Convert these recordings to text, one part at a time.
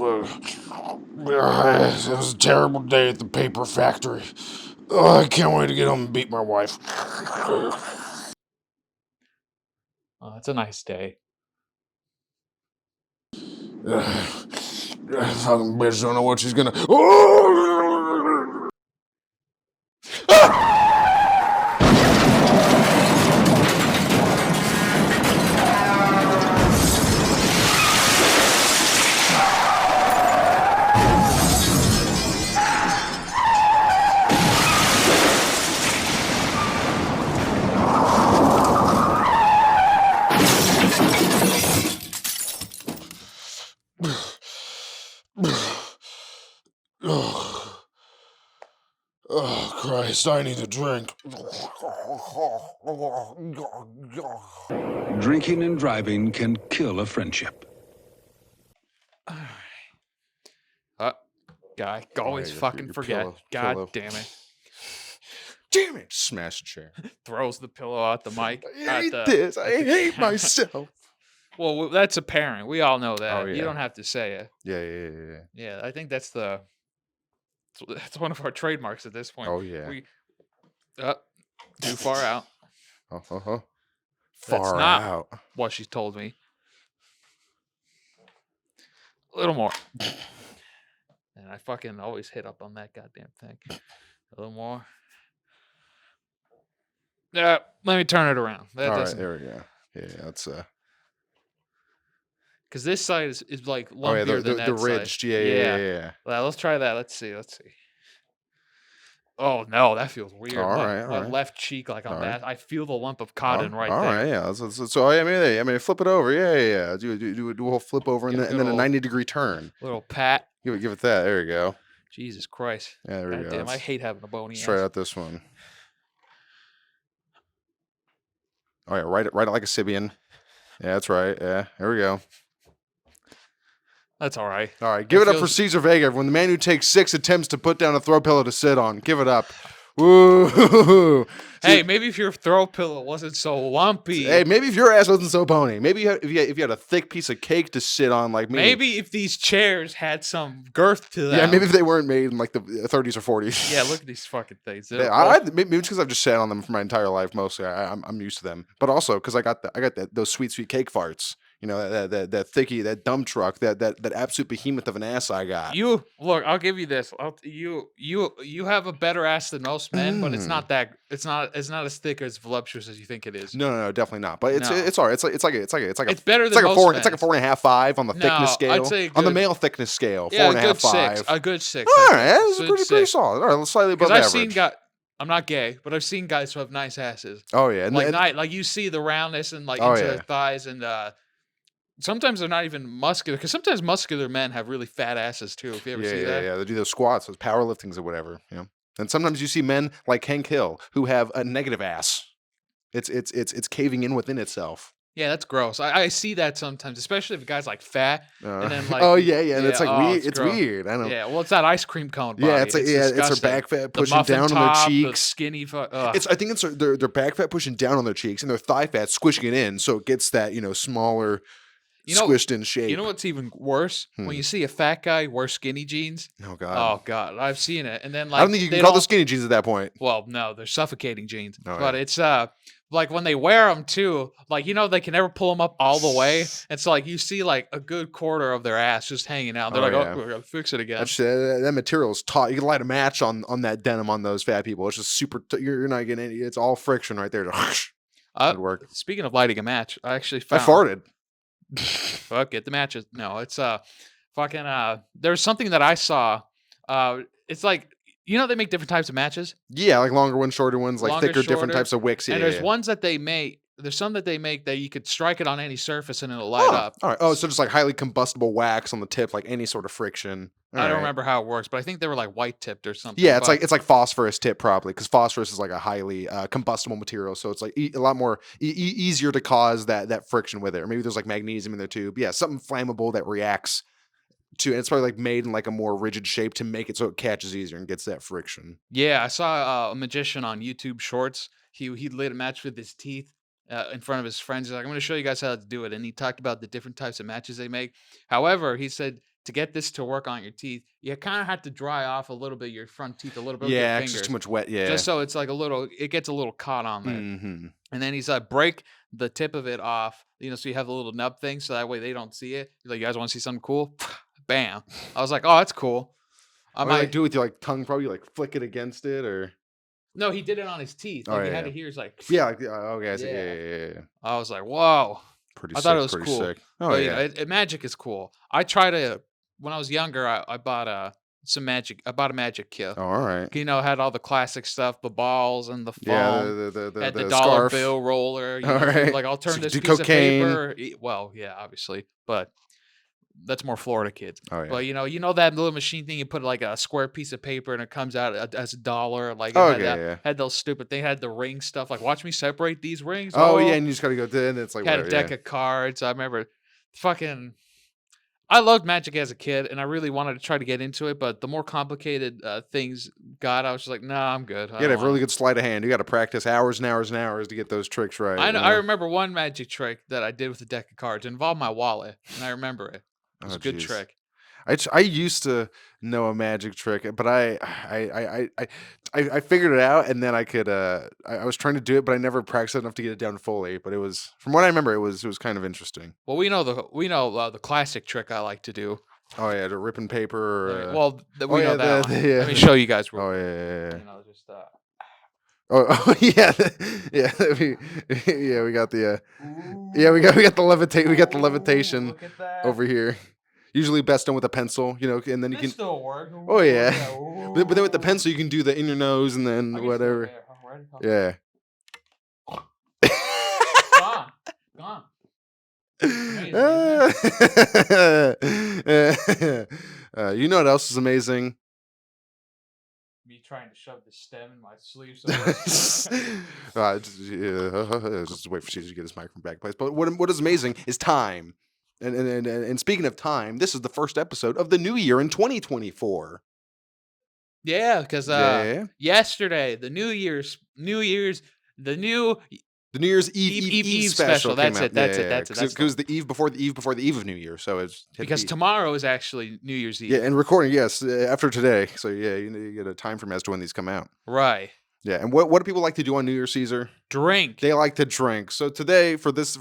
It was a terrible day at the paper factory. I can't wait to get home and beat my wife. It's a nice day. Fucking bitch don't know what she's gonna. Oh, Christ, I need a drink. Drinking and driving can kill a friendship. Guy, always fucking your forget. pillow. God damn it. Damn it! Smash the chair. Throws the pillow out the mic. I hate this. I hate myself. Well, that's apparent. We all know that. Oh, yeah. You don't have to say it. Yeah. Yeah, I think that's one of our trademarks at this point. Oh, yeah. Too far out. Far That's not out. what she told me. A little more. And I fucking always hit up on that goddamn thing. A little more. Yeah, let me turn it around. All right, there we go. Yeah, that's because this side is like lumpier oh yeah, than that the side. ridged. Yeah. Well, let's try that. Let's see. Oh no, that feels weird. All My right. left cheek, like on All that, I feel the lump of cotton right all there. All right, yeah. So I mean, flip it over. Yeah. Do a whole flip over and then a 90-degree turn. Little pat. Give it that. There you go. Jesus Christ. Yeah, there we go. Damn, I hate having a bony ass. Let's try out this one. Oh yeah, write it like a Sibian. Yeah, that's right. Yeah, there we go. That's all right. All right, give it up for Cesar Vega, everyone. The man who takes 6 attempts to put down a throw pillow to sit on. Give it up. Woo! Hey, maybe if your throw pillow wasn't so lumpy. Hey, maybe if your ass wasn't so bony. Maybe if you had a thick piece of cake to sit on like me. Maybe if these chairs had some girth to them. Yeah, maybe if they weren't made in like the 30s or 40s. Yeah, look at these fucking things. Maybe it's because I've just sat on them for my entire life. Mostly, I'm used to them. But also because I got those sweet cake farts. You know, that thickie, that dump truck, that absolute behemoth of an ass I got. You look, I'll give you this. You have a better ass than most men, but it's not as thick or as voluptuous as you think it is. No, definitely not. But it's all right. It's like it's better than most men. It's like a 4.5, 5 on the thickness scale. I'd say on the male thickness scale, yeah, 4.5, 5. A good 6. All right, that's pretty solid. All right, slightly above average. I'm not gay, but I've seen guys who have nice asses. Oh yeah, like you see the roundness and into their thighs and. Sometimes they're not even muscular, because sometimes muscular men have really fat asses too. If you ever see that, yeah, they do those squats, those powerliftings or whatever. You know, and sometimes you see men like Hank Hill who have a negative ass. It's caving in within itself. Yeah, that's gross. I see that sometimes, especially if a guy's like fat and then like and it's like weird. It's weird. I know. Yeah, well, it's that ice cream cone body. Yeah, it's her back fat pushing down on their cheeks. The skinny. I think it's their back fat pushing down on their cheeks and their thigh fat squishing it in, so it gets that smaller. Squished in shape. You know what's even worse? When you see a fat guy wear skinny jeans. Oh God. Oh God, I've seen it. And then like I don't think you can call the skinny jeans at that point. Well, no, they're suffocating jeans. Oh, but it's like when they wear them too, like they can never pull them up all the way. And so like you see like a good quarter of their ass just hanging out. They're oh, we're gonna fix it again. That material is taut. You can light a match on that denim on those fat people. It's just super. You're not getting any. It's all friction right there. Good work. Speaking of lighting a match, I actually found. I farted. Fuck, get the matches. No, it's fucking there's something that I saw. It's like they make different types of matches. Yeah, like longer ones, shorter ones, like thicker, different types of wicks. Yeah, and there's ones that they make. There's some that they make that you could strike it on any surface and it'll light up. All right. Oh, so just like highly combustible wax on the tip, like any sort of friction. I don't remember how it works, but I think they were like white tipped or something. Yeah, it's like phosphorus tip probably, because phosphorus is like a highly combustible material, so it's like a lot more easier to cause that friction with it. Or maybe there's like magnesium in there too. But yeah, something flammable that reacts to. And it's probably like made in like a more rigid shape to make it so it catches easier and gets that friction. Yeah, I saw a magician on YouTube Shorts. He lit a match with his teeth. In front of his friends. He's like, I'm going to show you guys how to do it. And he talked about the different types of matches they make. However, he said to get this to work on your teeth, you kind of have to dry off a little bit of your front teeth, a little bit with Yeah, your 'cause fingers, too much wet. Yeah. just so it's like it gets a little caught on there. Mm-hmm. And then he's like, break the tip of it off, so you have the little nub thing, so that way they don't see it. He's like, you guys want to see something cool? Bam. I was like, oh, that's cool. I might do it with your like tongue, probably like flick it against it, or no, he did it on his teeth. Like you had to hear, it's like, yeah, like, okay, I see. Yeah. I was like, whoa. Pretty I sick, thought it was pretty cool. sick. Oh But, yeah, magic is cool. I try to when I was younger. I bought some magic. I bought a magic kit. oh, all right. It had all the classic stuff, the balls and the foam. Yeah, had the dollar bill roller. All right. Like I'll turn So you this do piece cocaine. of paper. Well, yeah, obviously, but that's more Florida kids. Oh yeah. But that little machine thing, you put like a square piece of paper and it comes out as $1. Like had those stupid thing, had the ring stuff. Like watch me separate these rings. Oh yeah, and you just gotta go in. It's like had a deck of cards. I remember I loved Magic as a kid, and I really wanted to try to get into it, but the more complicated things got, I was just like, nah, I'm good. You gotta have a really good sleight of hand. You gotta practice hours and hours and hours to get those tricks right. I remember one magic trick that I did with a deck of cards. It involved my wallet, and I remember it. It was a good trick. I used to know a magic trick, but I figured it out, and then I could I was trying to do it, but I never practiced enough to get it down fully. But it was, from what I remember, it was kind of interesting. Well, we know the classic trick I like to do. Oh yeah, the ripping paper. We know that one. Let me show you guys. Oh yeah. Just Oh yeah, yeah. We got the we got the levitate. We got the levitation over here. Usually best done with a pencil, and then you can still work. Oh yeah, but then with the pencil you can do the in your nose and then whatever. Yeah. Gone. You know what else is amazing? Me trying to shove the stem in my sleeve. Just wait for Caesar to get his microphone back in place. But what is amazing is time. And speaking of time, this is the first episode of the new year in 2024. Yeah, because yesterday the New Year's Eve special. That's it. It was the eve before the eve before the eve of New Year, so it's because tomorrow is actually New Year's Eve. Yeah, and recording, yes, after today. So yeah, you get a time frame as to when these come out. Right. Yeah, and what do people like to do on New Year's, Caesar? Drink. They like to drink. So today, for this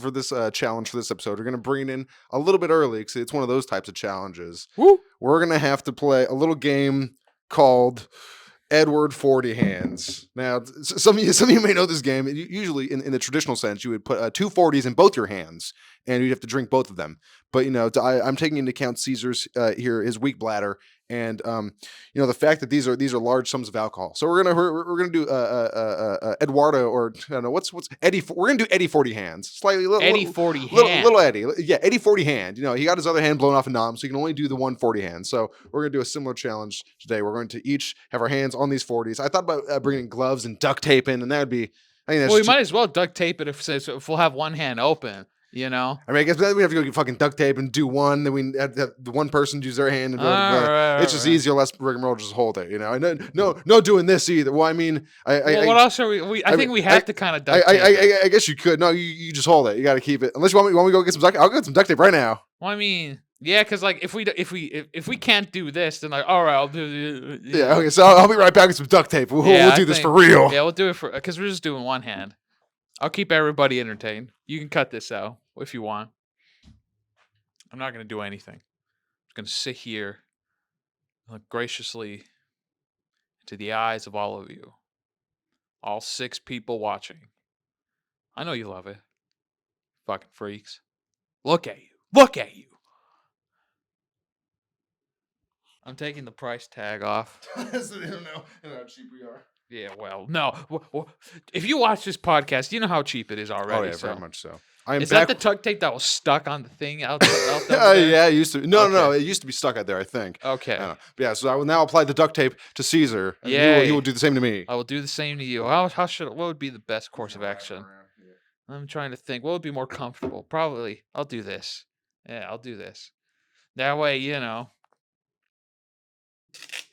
challenge for this episode, we're gonna bring it in a little bit early because it's one of those types of challenges. Woo. We're gonna have to play a little game called Edward 40 Hands. Now, some of you may know this game. Usually, in the traditional sense, you would put 2 40s in both your hands, and you'd have to drink both of them. But I'm taking into account Caesar's his weak bladder, and the fact that these are large sums of alcohol. So we're gonna do Eduardo, or I don't know what's Eddie. We're gonna do Eddie 40 Hands, slightly Eddie 40 hand, little Eddie. Yeah, Eddie 40 Hand. He got his other hand blown off a nom, so he can only do the 140 hand. So we're gonna do a similar challenge today. We're going to each have our hands on these 40s. I thought about bringing gloves and duct tape in, and that would be. We might as well duct tape it if we'll have one hand open. I guess then we have to go get fucking duct tape and do one. Then we have the one person use their hand. And it's just easier, less rigmarole. Just hold it. No doing this either. Well, I mean, what else are we? I think we have to kind of duct tape. I guess you could. No, you just hold it. You got to keep it. Unless you want me to go get some duct tape. I'll get some duct tape right now. Well, I mean, yeah, because like if we can't do this, then like all right, I'll do. Yeah. Okay. So I'll be right back with some duct tape. We'll do this for real. Yeah, we'll do it because we're just doing one hand. I'll keep everybody entertained. You can cut this out if you want. I'm not going to do anything. I'm just going to sit here and look graciously into the eyes of all of you. All 6 people watching. I know you love it. Fucking freaks. Look at you. Look at you. I'm taking the price tag off. So they don't know how cheap we are. Yeah, well, no. If you watch this podcast, you know how cheap it is already. Oh, yeah, very much so. Is that the duct tape that was stuck on the thing out there? Yeah, it used to. No, it used to be stuck out there, I think. Okay. But yeah, so I will now apply the duct tape to Caesar. And he will do the same to me. I will do the same to you. What would be the best course of action? I'm trying to think. What would be more comfortable? Probably, I'll do this. Yeah, I'll do this. That way,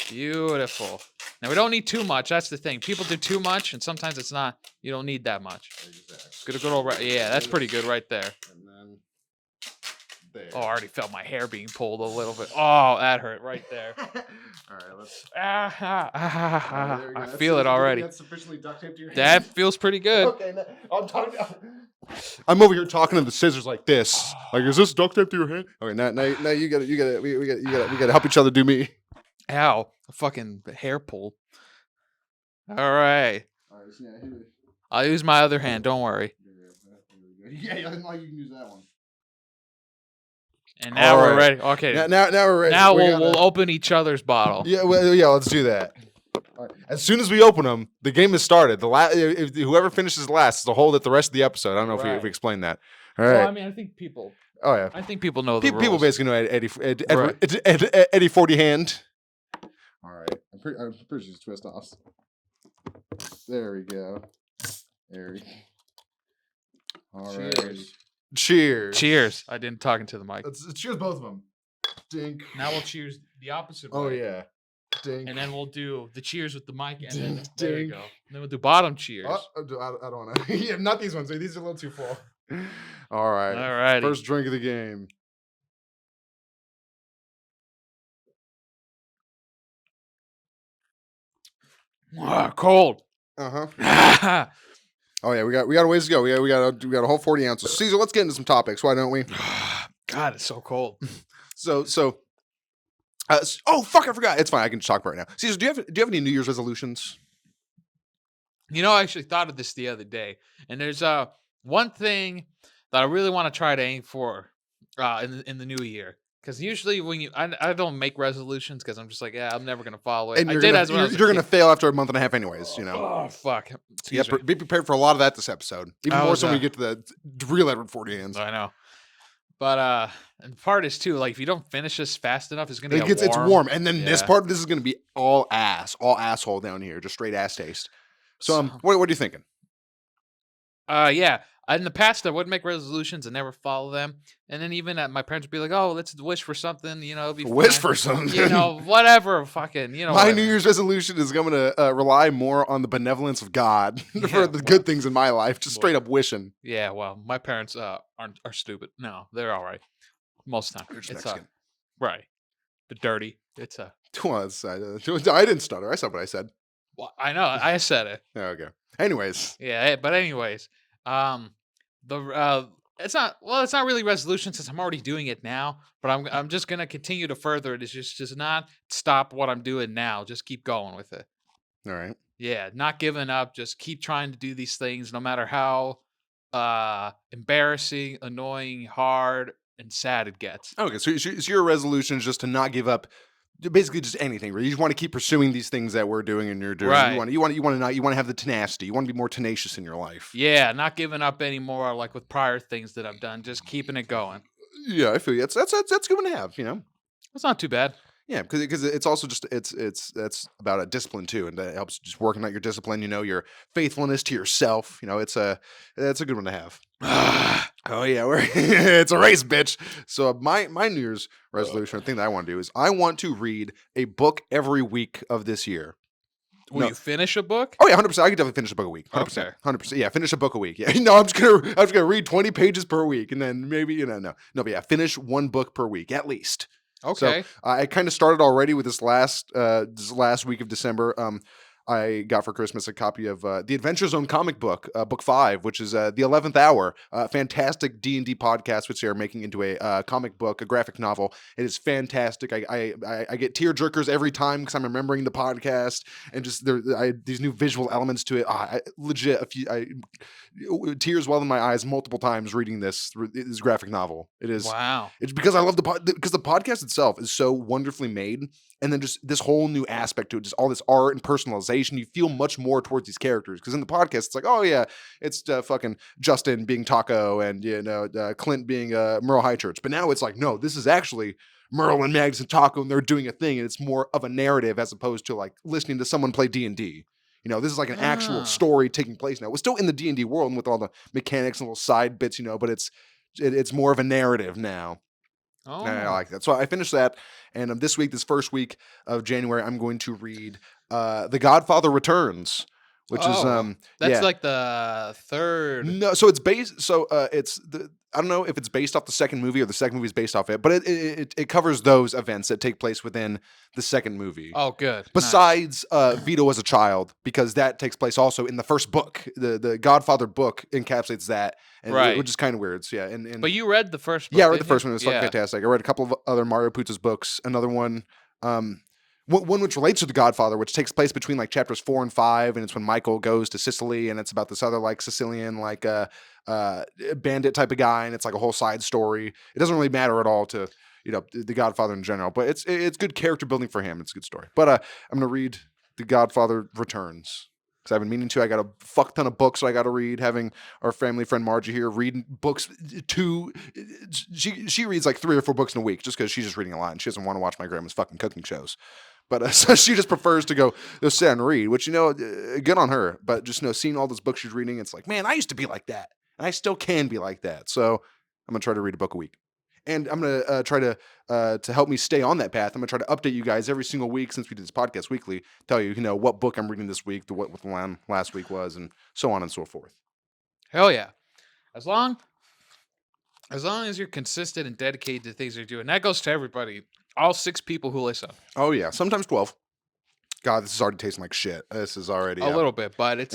Beautiful. Now, we don't need too much. That's the thing. People do too much, and sometimes it's not. You don't need that much. Exactly. Good old right. Yeah, that's pretty good right there. And then There. Oh, I already felt my hair being pulled a little bit. Oh, that hurt right there. All right, let's. I That's feel it already. That's sufficiently duct taped to your hand. That feels pretty good. Okay, I'm over here talking to the scissors like this. Like, is this duct tape to your hand? Okay, now you got it. We got to help each other do me. Ow! A fucking hair pulled. All right. All right, so yeah, hit it. I'll use my other hand. Don't worry. Yeah, you can use that one. And now we're ready. Okay. Now we're ready. Now we'll open each other's bottle. Yeah, let's do that. Right. As soon as we open them, the game has started. Whoever finishes last is to hold it the rest of the episode. I don't know if we explained that. All right. Well, I mean, I think people. Oh yeah. I think people know the rules. People basically know Eddie 40 hand. All right. I'm pretty sure it's twist offs. There we go. All right. Cheers. Cheers. I didn't talk into the mic. Let's cheers both of them. Dink. Now we'll cheers the opposite way. Oh yeah. Dink. And then we'll do the cheers with the mic. And Dink, then there you dink. go. And then we'll do bottom cheers. I don't want to. Yeah, not these ones. These are a little too full. All right. All right. First drink of the game. Cold. Uh-huh. Oh yeah, we got a ways to go. We got a whole 40 ounces. Caesar, let's get into some topics. Why don't we? God, it's so cold. Oh fuck, I forgot. It's fine. I can talk right now. Caesar, do you have any New Year's resolutions? You know, I actually thought of this the other day, and there's one thing that I really want to try to aim for in the new year. Because usually when I don't make resolutions because I'm just like, yeah, I'm never gonna follow it. And you're gonna fail after a month and a half, anyways. You know. Oh fuck. Yeah, be prepared for a lot of that this episode. Even more so when we get to the real Edward 40 hands. I know. But and part is too, like if you don't finish this fast enough, it's gonna get warm. It's warm, and then this is gonna be all asshole down here, just straight ass taste. So what are you thinking? Yeah. In the past, I would make resolutions and never follow them, and then even my parents would be like, "Oh, let's wish for something," you know, it'll be wish for something, you know, whatever, fucking, you know. My New Year's resolution is going to rely more on the benevolence of God for the good things in my life, just straight up wishing. Yeah, well, my parents are stupid. No, they're all right most of the time. They're just Mexican. Right. They're dirty. It's a. Well, I didn't stutter. I said what I said. Well, I know. I said it. Okay. Anyways. Yeah, but anyways, it's not really resolution since I'm already doing it now, but I'm just gonna continue to further it. It's just not stop what I'm doing now. Just keep going with it. All right. Yeah, not giving up. Just keep trying to do these things, no matter how embarrassing, annoying, hard, and sad it gets. Okay, so your resolution is just to not give up. Basically, just anything. Really, you just want to keep pursuing these things that we're doing and you're doing. Right. You want to have the tenacity. You want to be more tenacious in your life. Yeah, not giving up anymore. Like with prior things that I've done, just keeping it going. Yeah, I feel you. That's a good one to have. You know, it's not too bad. Yeah, because it's also just that's about a discipline too, and that helps just working out your discipline. You know, your faithfulness to yourself. You know, that's a good one to have. Oh yeah, it's a race, bitch. So my New Year's resolution, the thing that I want to do is I want to read a book every week of this year. Will you finish a book? Oh yeah, 100%. I could definitely finish a book a week. 100%. 100%. Yeah, finish a book a week. Yeah, no, I'm just gonna read 20 pages per week, and then maybe but yeah, finish one book per week at least. Okay. So I kind of started already with this last week of December. I got for Christmas a copy of the Adventure Zone comic book, book 5, which is the 11th Hour, fantastic D&D podcast, which they are making into a comic book, a graphic novel. It is fantastic. I get tear jerkers every time because I'm remembering the podcast and just these new visual elements to it. Tears well in my eyes multiple times reading this graphic novel. It is wow. It's because I love because the podcast itself is so wonderfully made. And then just this whole new aspect to it, just all this art and personalization. You feel much more towards these characters because in the podcast, it's like, oh yeah, it's fucking Justin being Taco and Clint being Merle Highchurch. But now it's like, no, this is actually Merle and Magnus and Taco, and they're doing a thing, and it's more of a narrative as opposed to like listening to someone play D&D. You know, this is like an actual story taking place now. We're still in the D&D world and with all the mechanics and little side bits, but it's more of a narrative now. Oh. And I like that. So I finished that. And this first week of January, I'm going to read The Godfather Returns, which is that's like the third. No, so it's based. So it's I don't know if it's based off the second movie or the second movie is based off it, but it covers those events that take place within the second movie. Oh, good. Besides Vito as a child, because that takes place also in the first book. The Godfather book encapsulates that, and which is kind of weird. So yeah, and but you read the first book. Yeah, I read the first one. It was fucking fantastic. I read a couple of other Mario Puzo's books. Another one, one which relates to the Godfather, which takes place between like chapters 4 and 5, and it's when Michael goes to Sicily, and it's about this other like Sicilian like bandit type of guy, and it's like a whole side story. It doesn't really matter at all to the Godfather in general, but it's good character building for him. It's a good story. But I'm gonna read The Godfather Returns. Because I've been meaning to. I got a fuck ton of books I got to read. Having our family friend Margie here reading books she reads like 3 or 4 books in a week just because she's just reading a lot and she doesn't want to watch my grandma's fucking cooking shows. But so she just prefers to go sit and read, which good on her. But just seeing all those books she's reading, it's like, man, I used to be like that, and I still can be like that. So I'm gonna try to read a book a week. And I'm going to try to help me stay on that path. I'm going to try to update you guys every single week since we did this podcast weekly, tell you, what book I'm reading this week, what the one last week was, and so on and so forth. Hell yeah. As long as you're consistent and dedicated to things you're doing. That goes to everybody. All 6 people who listen. Oh, yeah. Sometimes 12. God, this is already tasting like shit. This is already... A little bit, but it's...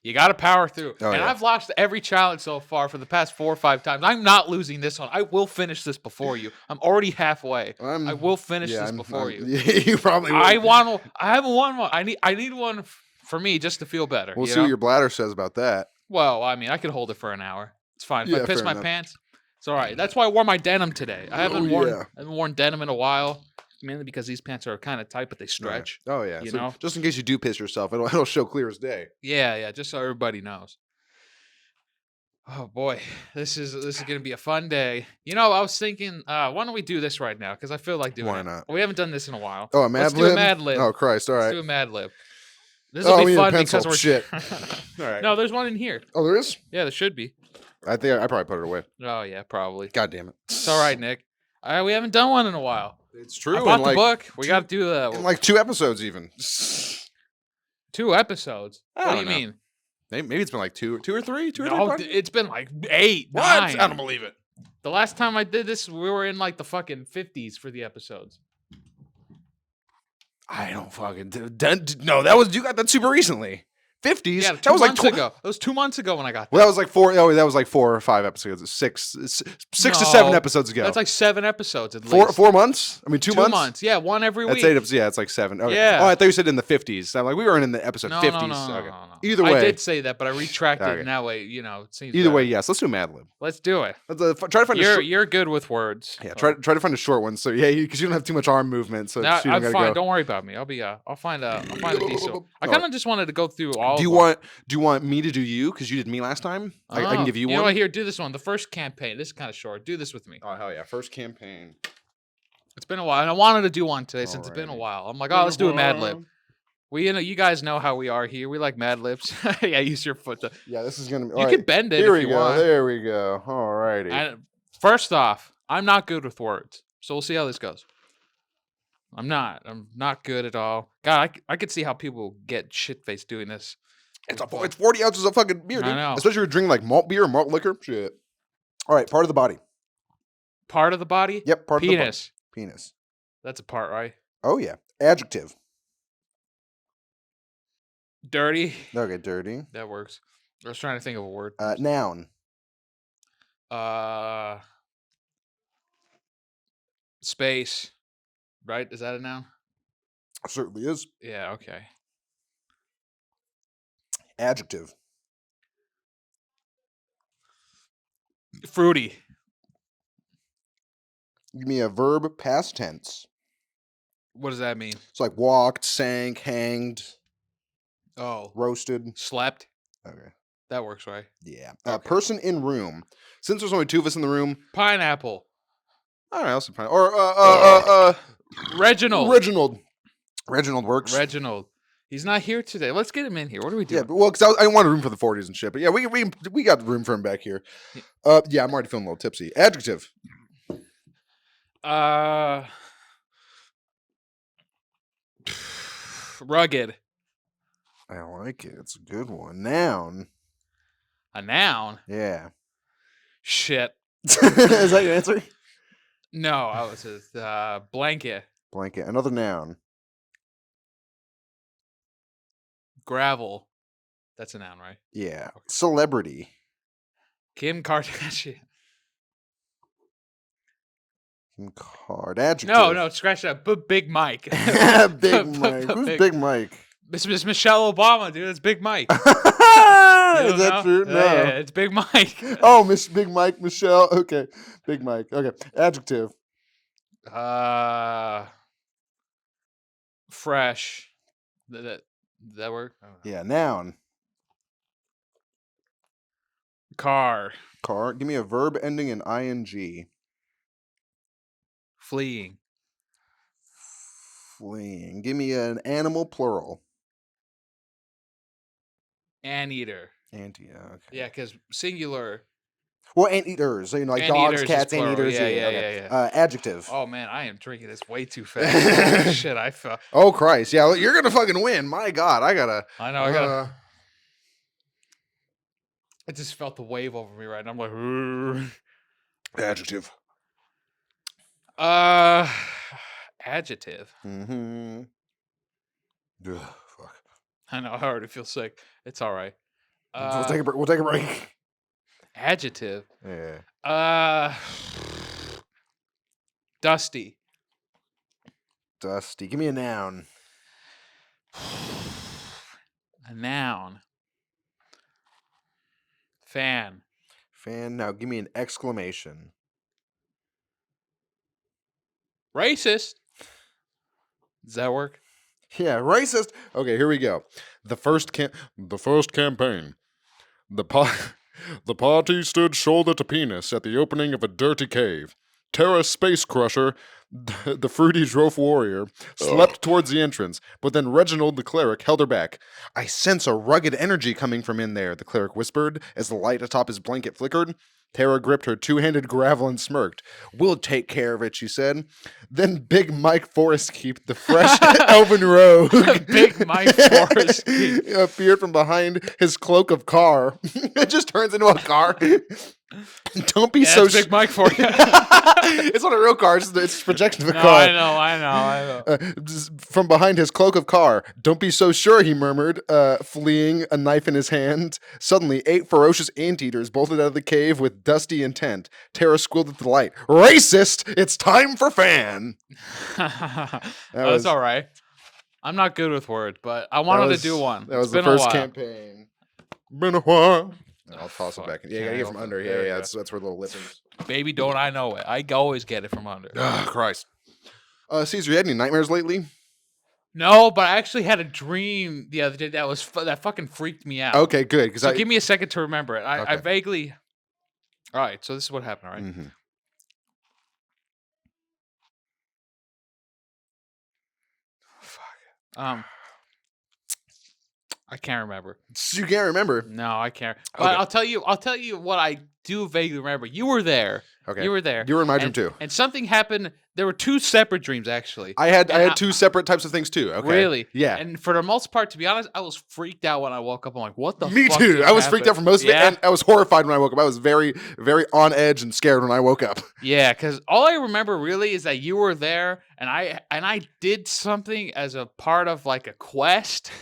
you got to power through. Oh, and yeah. I've lost every challenge so far for the past 4 or 5 times. I'm not losing this one. I will finish this before you. I'm already halfway. I will finish this before you. You probably will. I haven't won one. I need one for me just to feel better. We'll see what your bladder says about that. Well, I mean, I could hold it for an hour. It's fine. If I piss my pants, it's all right. That's why I wore my denim today. I haven't worn denim in a while. Mainly because these pants are kind of tight, but they stretch. Oh yeah, just in case you do piss yourself, it'll show clear as day. Yeah, just so everybody knows. Oh boy, this is gonna be a fun day. I was thinking, why don't we do this right now? Because I feel like doing it. Why not? We haven't done this in a while. Oh, a mad-lib? Let's do a mad-lib. Oh Christ! All right. Let's do a mad-lib. This will be fun because we're shit. All right. No, there's one in here. Oh, there is? Yeah, there should be. I think I probably put it away. Oh yeah, probably. God damn it! It's all right, Nick. We haven't done one in a while. It's true. I bought the book. We got to do in like 2 episodes, even. 2 episodes. What do you mean? Maybe it's been like 2 or 3. It's been like 8, what? 9. I don't believe it. The last time I did this, we were in like the fucking 50s for the episodes. I don't fucking no. You got that super recently. 50s. Yeah, that was like 2 months ago. It was 2 months ago when I got that. Well, that was like 4. Oh, that was like 4 or 5 episodes. 6 to 7 episodes ago. That's like 7 episodes at least. 4 months? I mean, 2 months. 2 months. Yeah, one every week. That's 8 episodes. Yeah, it's like 7. Okay. Yeah. Oh, I thought you said in the 50s. I'm like, we were in the episode 50s. No. Okay. Either way, I did say that, but I retracted in that way. It seems. Either way, yes. Let's do Mad-lib. Let's do it. Let's try to find. You're good with words. Yeah. Try to find a short one. So yeah, because you don't have too much arm movement. So I'm fine. Don't worry about me. I'll find a decent. I kind of just wanted to go through all. Do you want me to do you? Because you did me last time. I can give you one. You know what? Here, do this one. The first campaign. This is kind of short. Do this with me. Oh hell yeah! First campaign. It's been a while, and I wanted to do one today since it's been a while. I'm like, let's do a Mad-lib. You guys know how we are here. We like Mad-libs. Yeah, use your foot. Yeah, this is gonna be. You can bend it if you want. There we go. All righty. First off, I'm not good with words, so we'll see how this goes. I'm not good at all. God, I could see how people get shit-faced doing this. It's 40 ounces of fucking beer, dude. I know. Especially if you're drinking like malt beer or malt liquor. Shit. All right, part of the body. Part of the body? Yep, part of the body. Penis. That's a part, right? Oh, yeah. Adjective. Dirty. Okay, dirty. That works. I was trying to think of a word. Noun. Space. Right? Is that a noun? It certainly is. Yeah, okay. Adjective. Fruity. Give me a verb, past tense. What does that mean? It's like walked, sank, hanged. Oh. Roasted. Slept. Okay. That works, right? Yeah. Okay. Person in room. Since there's only 2 of us in the room. Pineapple. All right, I'll say pineapple. Or Reginald. Reginald works. Reginald. He's not here today. Let's get him in here. What are we doing? Yeah, because I wanted room for the 40s and shit. But yeah, we got room for him back here. Yeah, I'm already feeling a little tipsy. Adjective. Rugged. I like it. It's a good one. Noun. A noun? Yeah. Shit. Is that your answer? No, I was blanket. Blanket. Another noun. Gravel. That's a noun, right? Yeah. Okay. Celebrity. Kim Kardashian. Adjective. No, scratch that. Big Mike. Big Mike. Who's Big Mike? It's Michelle Obama, dude. It's Big Mike. Is that true? No. Yeah, it's Big Mike. Oh, Big Mike, Michelle. Okay. Big Mike. Okay. Adjective. Fresh. That work? Yeah. Noun. Car. Give me a verb ending in ing. Fleeing. Give me an animal plural. Anteater. Okay. Yeah, because singular. Well, anteaters. So, like dogs, cats, anteaters. Yeah. Adjective. Oh man, I am drinking this way too fast. Shit, I felt. Oh Christ! Yeah, you're gonna fucking win. My God, I gotta. I know. I just felt the wave over me right now. I'm like, Urgh. Adjective. Adjective. Mm-hmm. Ugh, fuck. I know. I already feel sick. It's all right. We'll take a break. We'll take a break. Adjective. Yeah. Dusty. Dusty. Give me a noun. A noun. Fan. Now give me an exclamation. Racist. Does that work? Yeah, racist. Okay, here we go. The first campaign. The party stood shoulder to penis at the opening of a dirty cave. Terra Space Crusher, the fruity dwarf warrior, slept towards the entrance, but then Reginald the cleric held her back. I sense a rugged energy coming from in there, the cleric whispered as the light atop his blanket flickered. Terra gripped her two-handed gravel and smirked. We'll take care of it, she said. Then Big Mike Forestkeep, the fresh elven rogue, Big Mike Forestkeep appeared from behind his cloak of car. It just turns into a car. Don't be so. Big Mike for you. It's not a real car. It's a projection of a car. I know. From behind his cloak of car. Don't be so sure, he murmured, fleeing, a knife in his hand. Suddenly, 8 ferocious anteaters bolted out of the cave with dusty intent. Terra squealed at the light. Racist! It's time for fan. That's all right. I'm not good with words, but I wanted to do one. That was the first campaign. Been a while. I'll toss it back in. Yeah, you gotta get from under. Yeah. That's where the little lip is. Baby, don't I know it? I always get it from under. Oh, Christ. Caesar, you had any nightmares lately? No, but I actually had a dream the other day that fucking freaked me out. Okay, good. So give me a second to remember it. I vaguely. All right, so this is what happened. All right. Mm-hmm. Fuck. I can't remember. You can't remember? No, I can't. But Okay. I'll tell you what I do vaguely remember. You were there. Okay. You were there. You were in my dream too. And something happened. There were 2 separate dreams actually. I had 2 separate types of things too. Okay. Really? Yeah. And for the most part, to be honest, I was freaked out when I woke up. I'm like, what the fuck? Me too. I was freaked out for most of it, and I was horrified when I woke up. I was very, very on edge and scared when I woke up. Yeah, because all I remember really is that you were there, and I did something as a part of like a quest,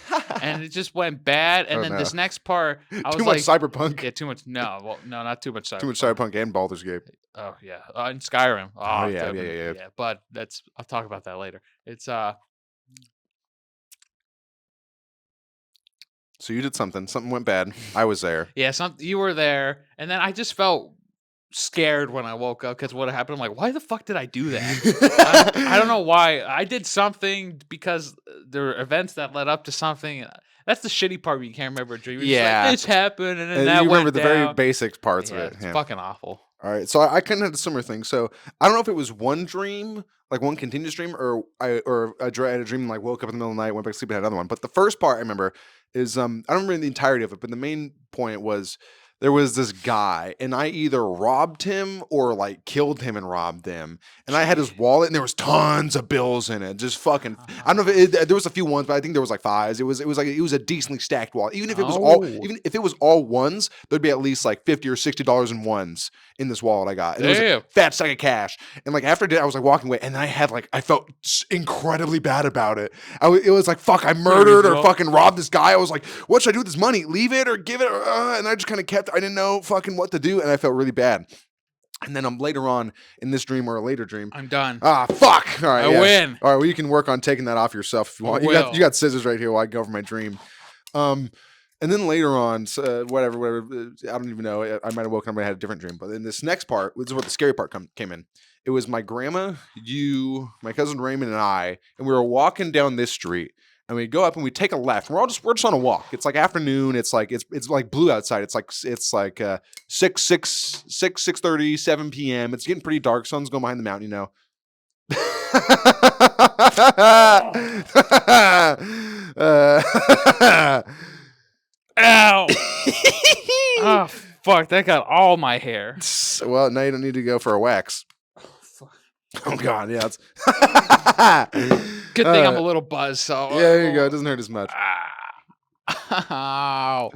and it just went bad. And then this next part, I was too much cyberpunk. Yeah, too much. No, not too much cyberpunk. Too much cyberpunk and Baldur's Gate. Oh yeah, and Skyrim. Oh yeah. Yeah, but I'll talk about that later. It's So you did something. Something went bad. I was there. Yeah, you were there, and then I just felt scared when I woke up because what happened. I'm like, why the fuck did I do that? I don't know why. I did something because there were events that led up to something. That's the shitty part when you can't remember a dream. Yeah, like, this happened, and then that you remember went the down. very basic parts of it. It's fucking awful. All right, so I kind of had a similar thing. So I don't know if it was one dream, like one continuous dream, or I had a dream and like woke up in the middle of the night, went back to sleep, and had another one. But the first part I remember is I don't remember the entirety of it, but the main point was there was this guy, and I either robbed him or like killed him and robbed him. And I had his wallet, and there was tons of bills in it. Just fucking. I don't know if there was a few ones, but I think there was like fives. It was a decently stacked wallet. Even if it was all ones, there'd be at least like $50 or $60 in ones in this wallet I got. And it was a fat stack of cash. And like after I was like walking away, and then I felt incredibly bad about it. It was like, fuck, I murdered or fucking robbed this guy. I was like, what should I do with this money? Leave it or give it? And I just kind of kept. I didn't know fucking what to do, and I felt really bad. And then later on in this dream or a later dream, I'm done. Ah, fuck! All right, I win. All right, well, you can work on taking that off yourself if you want. You got scissors right here while I go over my dream. And then later on, whatever, I don't even know. I might have woken up and I had a different dream. But in this next part, this is where the scary part came in. It was my grandma, my cousin Raymond, and I, and we were walking down this street. And we go up and we take a left. We're just on a walk. It's like afternoon. It's like blue outside. It's like 6:30, 7 p.m. It's getting pretty dark. Sun's going behind the mountain, you know. Ow! Oh fuck! That got all my hair. Well, now you don't need to go for a wax. Oh god, yeah. Good thing I'm a little buzzed. So yeah, there you go. It doesn't hurt as much. Ow!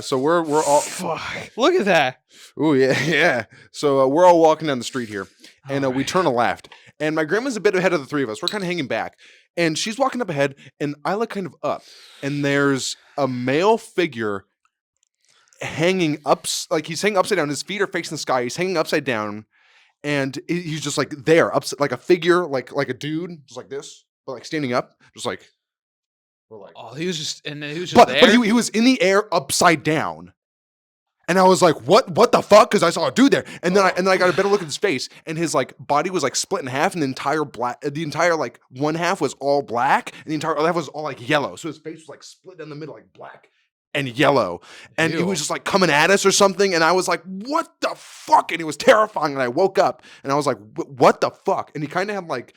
So we're all. Fuck! Look at that. Oh yeah, yeah. So we're all walking down the street here, and we turn a left. And my grandma's a bit ahead of the three of us. We're kind of hanging back, and she's walking up ahead, and I look kind of up, and there's a male figure hanging up, like he's hanging upside down. His feet are facing the sky. He's hanging upside down. And he's just like there, like a figure, like a dude, just like this, but like standing up, just like we're like. Oh, he was just there. But he was in the air upside down, and I was like, what the fuck? Because I saw a dude there, and then I got a better look at his face, and his like body was like split in half, and the entire like one half was all black, and the entire other half was all like yellow. So his face was like split down the middle, like black and yellow, and he was just like coming at us or something, and I was like, what the fuck? And it was terrifying, and I woke up and I was like, what the fuck? And he kind of had like,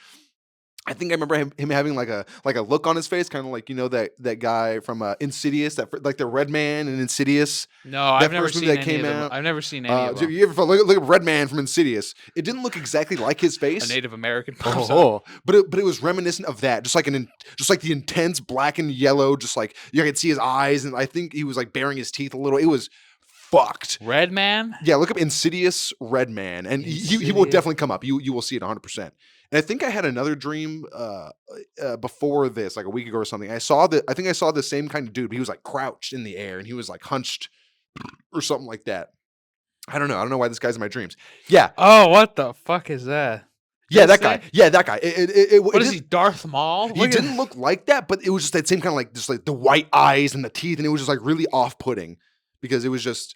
I think I remember him having like a look on his face, kind of like, you know, that guy from Insidious, that like the Red Man in Insidious. No, I've never seen any of them. I've never seen any of them. You ever look at Red Man from Insidious? It didn't look exactly like his face. A Native American. But it was reminiscent of that, just like the intense black and yellow, just like you could see his eyes, and I think he was like baring his teeth a little. It was fucked. Red Man? Yeah, look up Insidious Red Man, and he will definitely come up. You will see it 100%. And I think I had another dream before this, like a week ago or something. I think I saw the same kind of dude, but he was like crouched in the air, and he was like hunched or something like that. I don't know why this guy's in my dreams. Yeah. Oh, what the fuck is that? Yeah, that guy. Yeah, that guy. What is he, Darth Maul? He didn't look like that, but it was just that same kind of like, just like the white eyes and the teeth, and it was just like really off-putting because it was just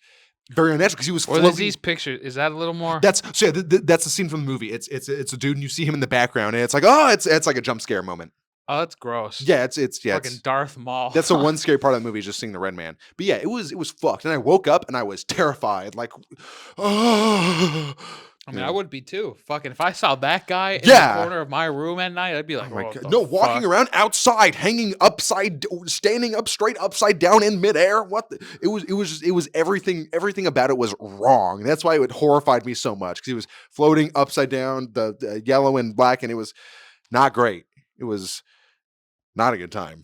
very unnatural because he was floating. Or these pictures. Is that a little more? That's the scene from the movie. It's a dude, and you see him in the background, and it's like, oh, it's like a jump scare moment. Oh, that's gross. Yeah, it's fucking Darth Maul. That's the one scary part of the movie, is just seeing the Red Man. But yeah, it was fucked, and I woke up and I was terrified, like, oh. I mean, I would be too. Fucking, if I saw that guy in the corner of my room at night, I'd be like, oh my God. No, walking around outside, standing up straight upside down in midair. It was everything about it was wrong. That's why it horrified me so much, because he was floating upside down, the yellow and black, and it was not great. It was not a good time.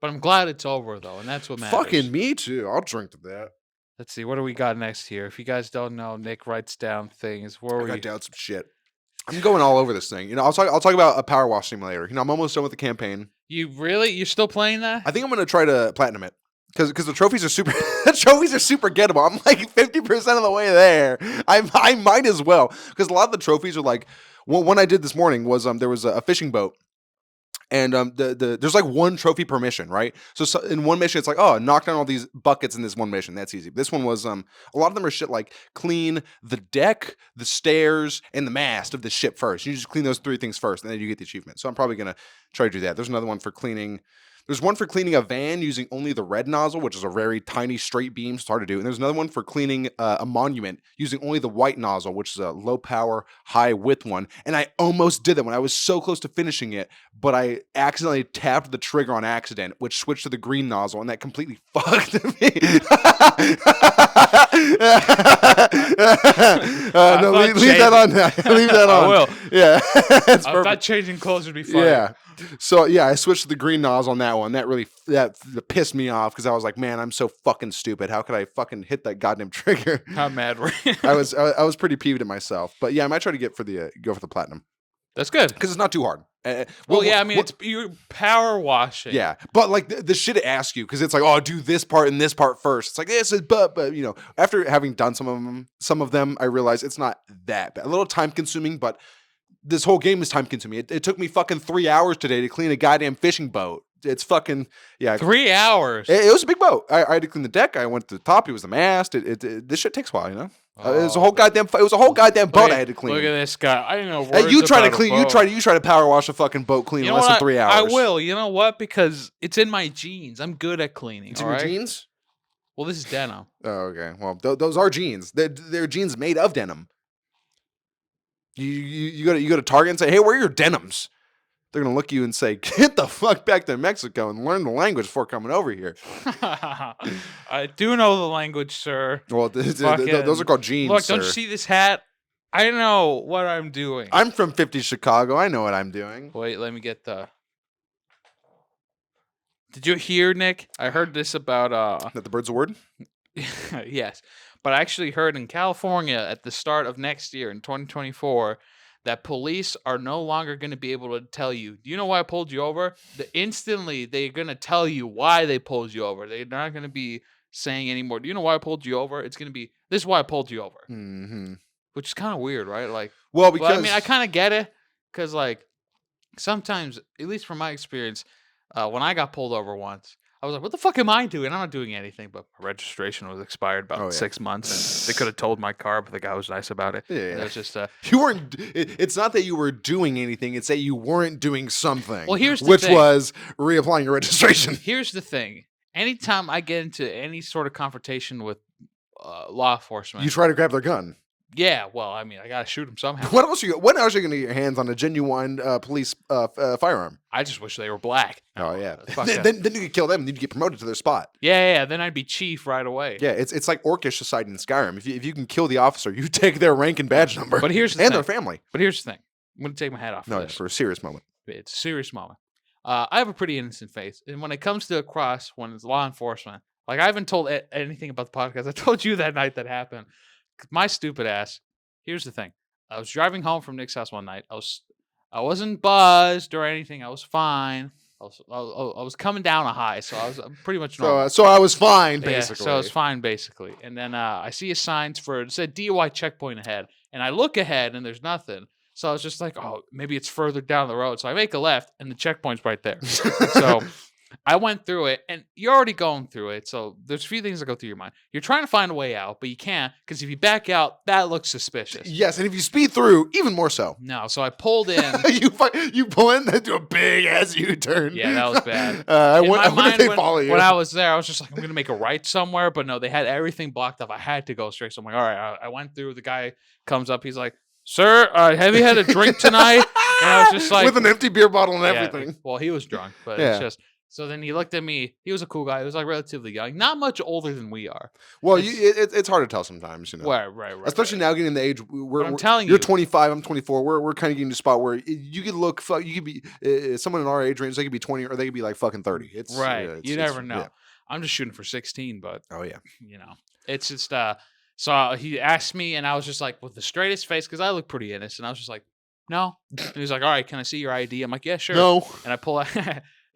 But I'm glad it's over though, and that's what matters. Fucking me too. I'll drink to that. Let's see, what do we got next here? If you guys don't know, Nick writes down things. I got down some shit. I'm going all over this thing. You know, I'll talk about a Power Wash Simulator. You know, I'm almost done with the campaign. You're still playing that? I think I'm gonna try to platinum it. Because the trophies are super gettable. I'm like 50% of the way there. I might as well. Because a lot of the trophies are like, one I did this morning was there was a fishing boat. And there's like one trophy per mission, right? So in one mission, it's like, oh, knock down all these buckets in this one mission. That's easy. This one was a lot of them are shit like clean the deck, the stairs, and the mast of the ship first. You just clean those three things first, and then you get the achievement. So I'm probably gonna try to do that. There's another one for cleaning There's one for cleaning a van using only the red nozzle, which is a very tiny straight beam. It's hard to do. And there's another one for cleaning a monument using only the white nozzle, which is a low power, high width one. And I almost did that when I was so close to finishing it, but I accidentally tapped the trigger on accident, which switched to the green nozzle, and that completely fucked me. No, leave that on. Leave that on. I will. Yeah. I thought changing clothes would be fun. Yeah. So yeah, I switched to the green nozzle on that one. That really that pissed me off because I was like, man, I'm so fucking stupid. How could I fucking hit that goddamn trigger? How mad were you? I was pretty peeved at myself. But yeah, I might try to go for the platinum. That's good because it's not too hard. It's you're power washing. Yeah, but like the shit it asks you because it's like, oh, do this part and this part first. It's like this is but after having done some of them, I realized it's not that bad. A little time consuming, but this whole game is time consuming. It took me fucking 3 hours today to clean a goddamn fishing boat. It's fucking 3 hours. It was a big boat. I had to clean the deck. I went to the top. It was the mast. This shit takes a while, It was a whole goddamn. It was a whole goddamn boat I had to clean. Look at this guy. I don't know. Hey, you try to clean. You try to power wash a fucking boat clean in less than 3 hours. I will. You know what? Because it's in my genes. I'm good at cleaning. It's in your jeans. Well, this is denim. Oh, okay. Well, those are jeans. They're jeans made of denim. You go to Target and say, hey, where are your denims? They're gonna look at you and say, get the fuck back to Mexico and learn the language before coming over here. I do know the language, sir. Well, those are called jeans. Look, don't you see this hat? I know what I'm doing. I'm from 50 Chicago. I know what I'm doing. Wait, let me get the. Did you hear, Nick? I heard this about That the bird's a word? Yes. But I actually heard in California at the start of next year in 2024 that police are no longer going to be able to tell you, do you know why I pulled you over? Instantly, they're going to tell you why they pulled you over. They're not going to be saying anymore, do you know why I pulled you over? It's going to be, this is why I pulled you over. Mm-hmm. Which is kind of weird, right? Like, because I mean, I kind of get it because, like, sometimes, at least from my experience, when I got pulled over once, I was like, what the fuck am I doing? I'm not doing anything, but my registration was expired about 6 months. And they could have told my car, but the guy was nice about it. Yeah. It was just you weren't. It's not that you were doing anything. It's that you weren't doing something. Well, here's the which thing. was reapplying your registration. Here's the thing. Anytime I get into any sort of confrontation with law enforcement, you try to grab their gun. Yeah, well, I mean, I gotta shoot them somehow. When else are you going to get your hands on a genuine police firearm? I just wish they were black. Oh yeah, then you could kill them. And you get promoted to their spot. Yeah. Then I'd be chief right away. Yeah, it's like Orcish society in Skyrim. If you can kill the officer, you take their rank and badge number. But here's the and thing. their family. But here's the thing. I'm gonna take my hat off. For a serious moment. It's a serious moment. I have a pretty innocent face, and when it comes to when it's law enforcement, like I haven't told anything about the podcast. I told you that night that happened. My stupid ass. Here's the thing. I was driving home from Nick's house one night. I wasn't buzzed or anything. I was fine. I was coming down a high, so I was pretty much normal. So I was fine, basically. Yeah, so I was fine, basically. And then I see a sign it said DUI checkpoint ahead. And I look ahead, and there's nothing. So I was just like, oh, maybe it's further down the road. So I make a left, and the checkpoint's right there. So I went through it, and you're already going through it. So there's a few things that go through your mind. You're trying to find a way out, but you can't because if you back out, that looks suspicious. Yes, and if you speed through, even more so. No, so I pulled in. you pull in and do a big ass U-turn. Yeah, that was bad. I wonder if they follow you. When I was there, I was just like, I'm going to make a right somewhere. But no, they had everything blocked off. I had to go straight. So I'm like, all right. I went through. The guy comes up. He's like, sir, have you had a drink tonight? And I was just like. With an empty beer bottle and everything. Well, he was drunk, but it's just. So then he looked at me. He was a cool guy. He was like relatively young, not much older than we are. Well, it's hard to tell sometimes, Right. Especially now getting the age. I'm telling you're 25. I'm 24. We're kind of getting to a spot where you could look. You could be someone in our age range. They could be 20 or they could be like fucking 30. It's right. You never know. Yeah. I'm just shooting for 16, but it's just. So he asked me, and I was just like with the straightest face because I look pretty innocent. I was just like, no. And he was like, all right, can I see your ID? I'm like, yeah, sure. No. And I pull out.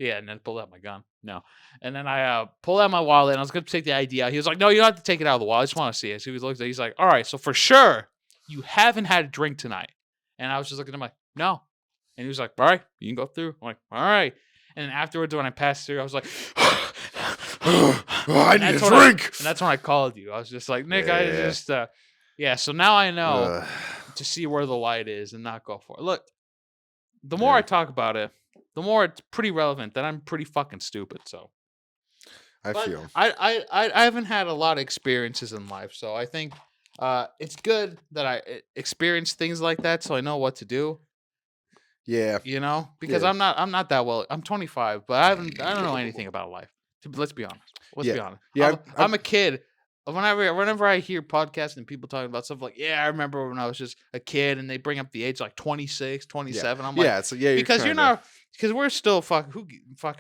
Yeah, and then pulled out my gun. No. And then I pulled out my wallet, and I was going to take the ID out. He was like, no, you don't have to take it out of the wallet. I just want to see it. So he looked at it. He's like, all right, so for sure, you haven't had a drink tonight. And I was just looking at him like, no. And he was like, all right, you can go through. I'm like, all right. And then afterwards, when I passed through, I was like, I need a drink. And that's when I called you. I was just like, Nick, I just, so now I know to see where the light is and not go for it. Look, the more I talk about it, the more it's pretty relevant that I'm pretty fucking stupid. So I feel. I haven't had a lot of experiences in life, so I think it's good that I experience things like that, so I know what to do. Yeah. Because Yeah. I'm not that well. I'm 25, but I don't know anything about life. Let's be honest. Let's be honest. Yeah. I'm a kid. Whenever I hear podcasts and people talking about stuff like, yeah, I remember when I was just a kid and they bring up the age like 26, 27. I'm like, so yeah, because you're not, because we're still fucking,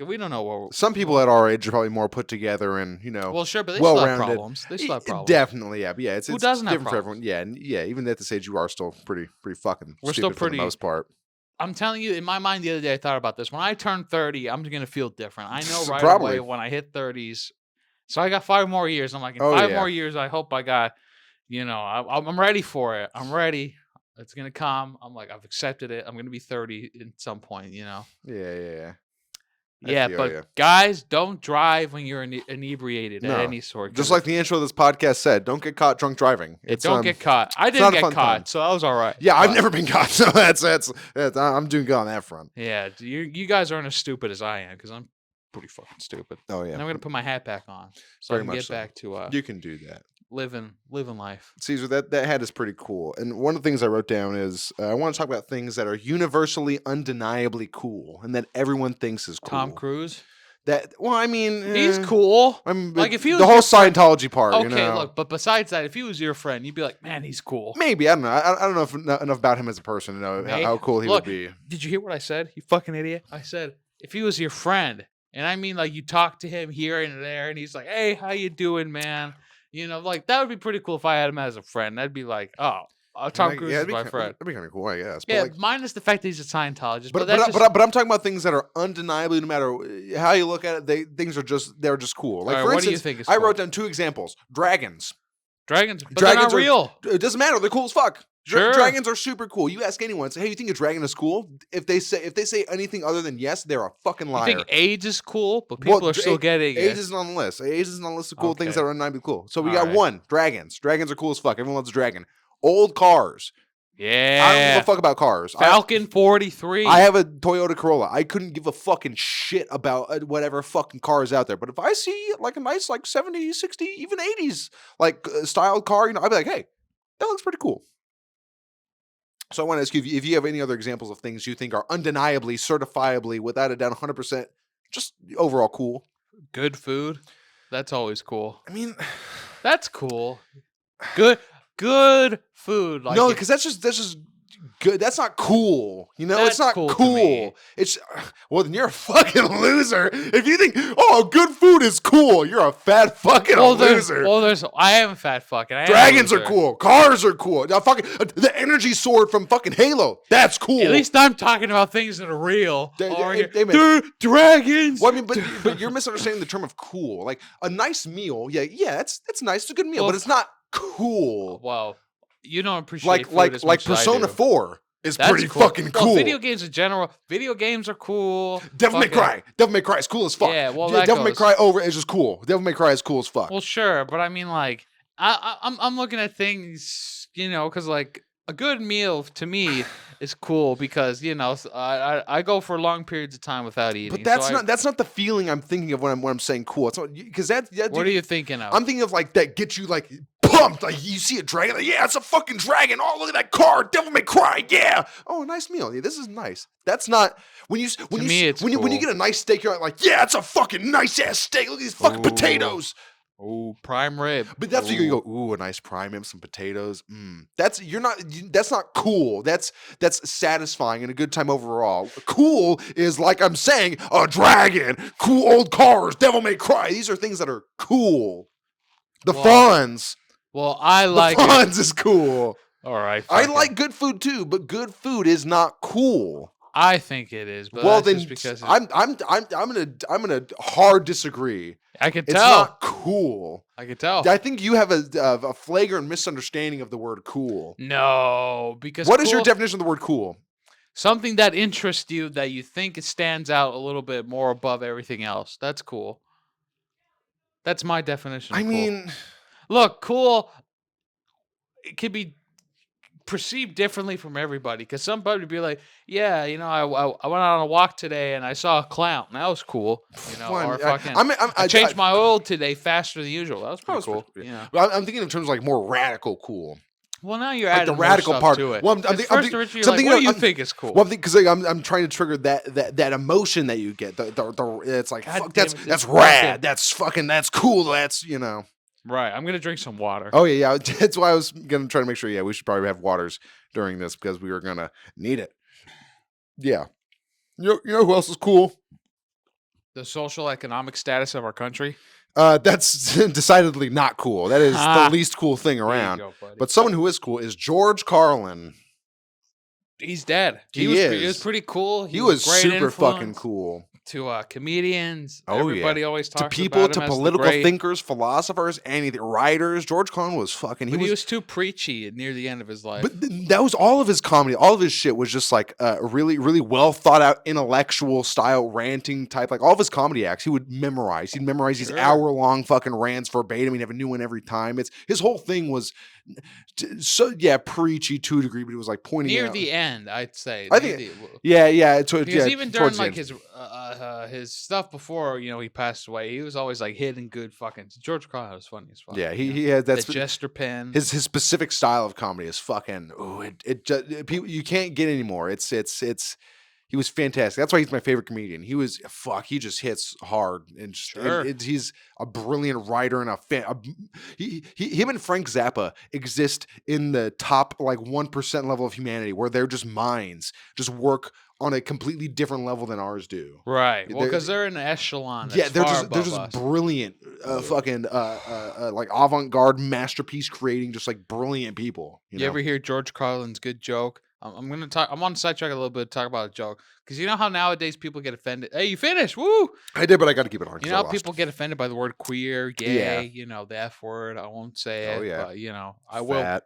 we don't know what. Some people at our age are probably more put together and Well, sure, but they still have problems. They still have problems. Definitely, yeah. But yeah, Who doesn't have different for everyone. Yeah, and yeah, even at this age, you are still pretty fucking. We're stupid still pretty for the most part. I'm telling you, in my mind the other day, I thought about this. When I turn 30, I'm gonna feel different. I know right away when I hit 30s. So I got 5 more years. I'm like, in 5 more years, I hope I got, I'm ready for it. I'm ready. It's gonna come. I'm like, I've accepted it. I'm gonna be 30 at some point. Yeah. Yeah, but guys, don't drive when you're inebriated at any sort. Just like the intro of this podcast said, don't get caught drunk driving. Don't get caught. I didn't get caught, so that was all right. Yeah, I've never been caught, so that's I'm doing good on that front. Yeah, you guys aren't as stupid as I am because I'm pretty fucking stupid. Oh yeah, and I'm gonna put my hat back on so I can get back to you can do that. Living life. Caesar, that hat is pretty cool. And one of the things I wrote down is I want to talk about things that are universally, undeniably cool, and that everyone thinks is cool. Tom Cruise. He's cool. Like if he was the whole Scientology part. Okay, look, but besides that, if he was your friend, you'd be like, man, he's cool. Maybe I don't know. I don't know enough about him as a person to know how cool he would be. Did you hear what I said? You fucking idiot! I said if he was your friend, and I mean like you talk to him here and there, and he's like, hey, how you doing, man? Like that would be pretty cool if I had him as a friend. That'd be like, oh. Tom Cruise is my friend. That'd be kind of cool, I guess. Yeah, minus the fact that he's a Scientologist. But I'm talking about things that are undeniably, no matter how you look at it, they're just cool. Like for instance, what do you think is cool? I wrote down 2 examples. Dragons, but they're not real. It doesn't matter. They're cool as fuck. Sure. Dragons are super cool. You ask anyone, say, hey, you think a dragon is cool? If they say anything other than yes, they're a fucking liar. You think AIDS is cool, but people are still getting it. AIDS isn't on the list. AIDS isn't on the list of cool things that are undeniably cool. So we got 1, dragons. Dragons are cool as fuck. Everyone loves a dragon. Old cars. Yeah. I don't give a fuck about cars. Falcon 43. I have a Toyota Corolla. I couldn't give a fucking shit about whatever fucking car is out there. But if I see like a nice like 70s, 60s, even 80s like styled car, I'd be like, hey, that looks pretty cool. So I want to ask you if you have any other examples of things you think are undeniably, certifiably, without a doubt, 100% just overall cool. Good food. That's always cool. I mean, that's cool. Good food. Like no, because that's just good. That's not cool. It's not cool. It's then you're a fucking loser. If you think, good food is cool, you're a fat fucking loser. I am a fat fucking. Dragons are cool. Cars are cool. Now, the energy sword from fucking Halo. That's cool. At least I'm talking about things that are real. Dragons. Well, I mean, but you're misunderstanding the term of cool. Like a nice meal. Yeah, that's nice. It's a good meal, but it's not cool. Well, you don't appreciate food as like much as Persona I do. 4 is pretty fucking cool. Well, video games in general, video games are cool. Devil May Cry is cool as fuck. Yeah, well, Devil May Cry over is just cool. Devil May Cry is cool as fuck. Well, sure, but I mean, like, I'm looking at things, because like a good meal to me is cool because I go for long periods of time without eating. But that's not the feeling I'm thinking of when I'm saying cool. Because what are you thinking of? I'm thinking of like that gets you like pumped. Like you see a dragon, like, yeah, it's a fucking dragon. Oh, look at that car. Devil May Cry. Yeah. Oh, a nice meal. Yeah, this is nice. That's not when you get a nice steak. You're like, yeah, it's a fucking nice ass steak. Look at these fucking potatoes. Oh, prime rib. But that's what you go, ooh, a nice prime rib, some potatoes. That's not cool. That's satisfying and a good time overall. Cool is like I'm saying, a dragon, cool old cars, Devil May Cry. These are things that are cool. The Fonz. Well, I like the Fonz is cool. All right. I like good food too, but good food is not cool. I think it is, but well, that's then just because I'm gonna hard disagree. I can tell. It's not cool. I can tell. I think you have a flagrant misunderstanding of the word cool. No, because what is your definition of the word cool? Something that interests you, that you think it stands out a little bit more above everything else. That's cool. That's my definition. I mean, look, cool. It could be perceived differently from everybody. Because somebody would be like, yeah, I went on a walk today and I saw a clown. That was cool. Or fucking, I changed my oil today faster than usual. That was pretty cool. But I'm thinking in terms of like more radical cool. Well, now you're like adding the radical more stuff part to it. Well, I'm thinking, what do you think is cool? Well, because I'm trying to trigger that emotion that you get. It's like fuck, that's rad. That's fucking that's cool. That's Right. I'm gonna drink some water. Oh yeah. That's why I was gonna try to make sure. Yeah, we should probably have waters during this because we were gonna need it. Yeah. You know who else is cool? The social economic status of our country. That's decidedly not cool. That is the least cool thing around. But someone who is cool is George Carlin. He's dead. He was pretty cool. He was great super fucking cool. To comedians, everybody always talks to people, about him to political thinkers, philosophers, and writers. George Carlin was fucking. He was too preachy near the end of his life. But that was all of his comedy. All of his shit was just like really, really well thought out, intellectual style ranting type. Like all of his comedy acts, he would memorize. He'd memorize these hour-long fucking rants verbatim. He'd have a new one every time. His whole thing was preachy to a degree, but it was like pointing near out. the end, I'd say. I think, because even during like his stuff before he passed away, he was always like hitting good fucking. George Carlin was funny as fuck. Yeah, he had that the jester pen. His specific style of comedy is fucking. You can't get anymore. It's. He was fantastic. That's why he's my favorite comedian. He just hits hard and he's a brilliant writer and him and Frank Zappa exist in the top like 1% level of humanity where they're just minds, just work on a completely different level than ours do. Right. Well, because they're in an echelon. That's they're just brilliant, like avant-garde masterpiece creating, just like brilliant people. You ever hear George Carlin's good joke? I'm gonna talk. I'm on sidetrack a little bit to talk about a joke because you know how nowadays people get offended. Hey, you finished? Woo! I did, but I got to keep it on. You know how people get offended by the word queer, gay. The F word. I won't say it. But, I will.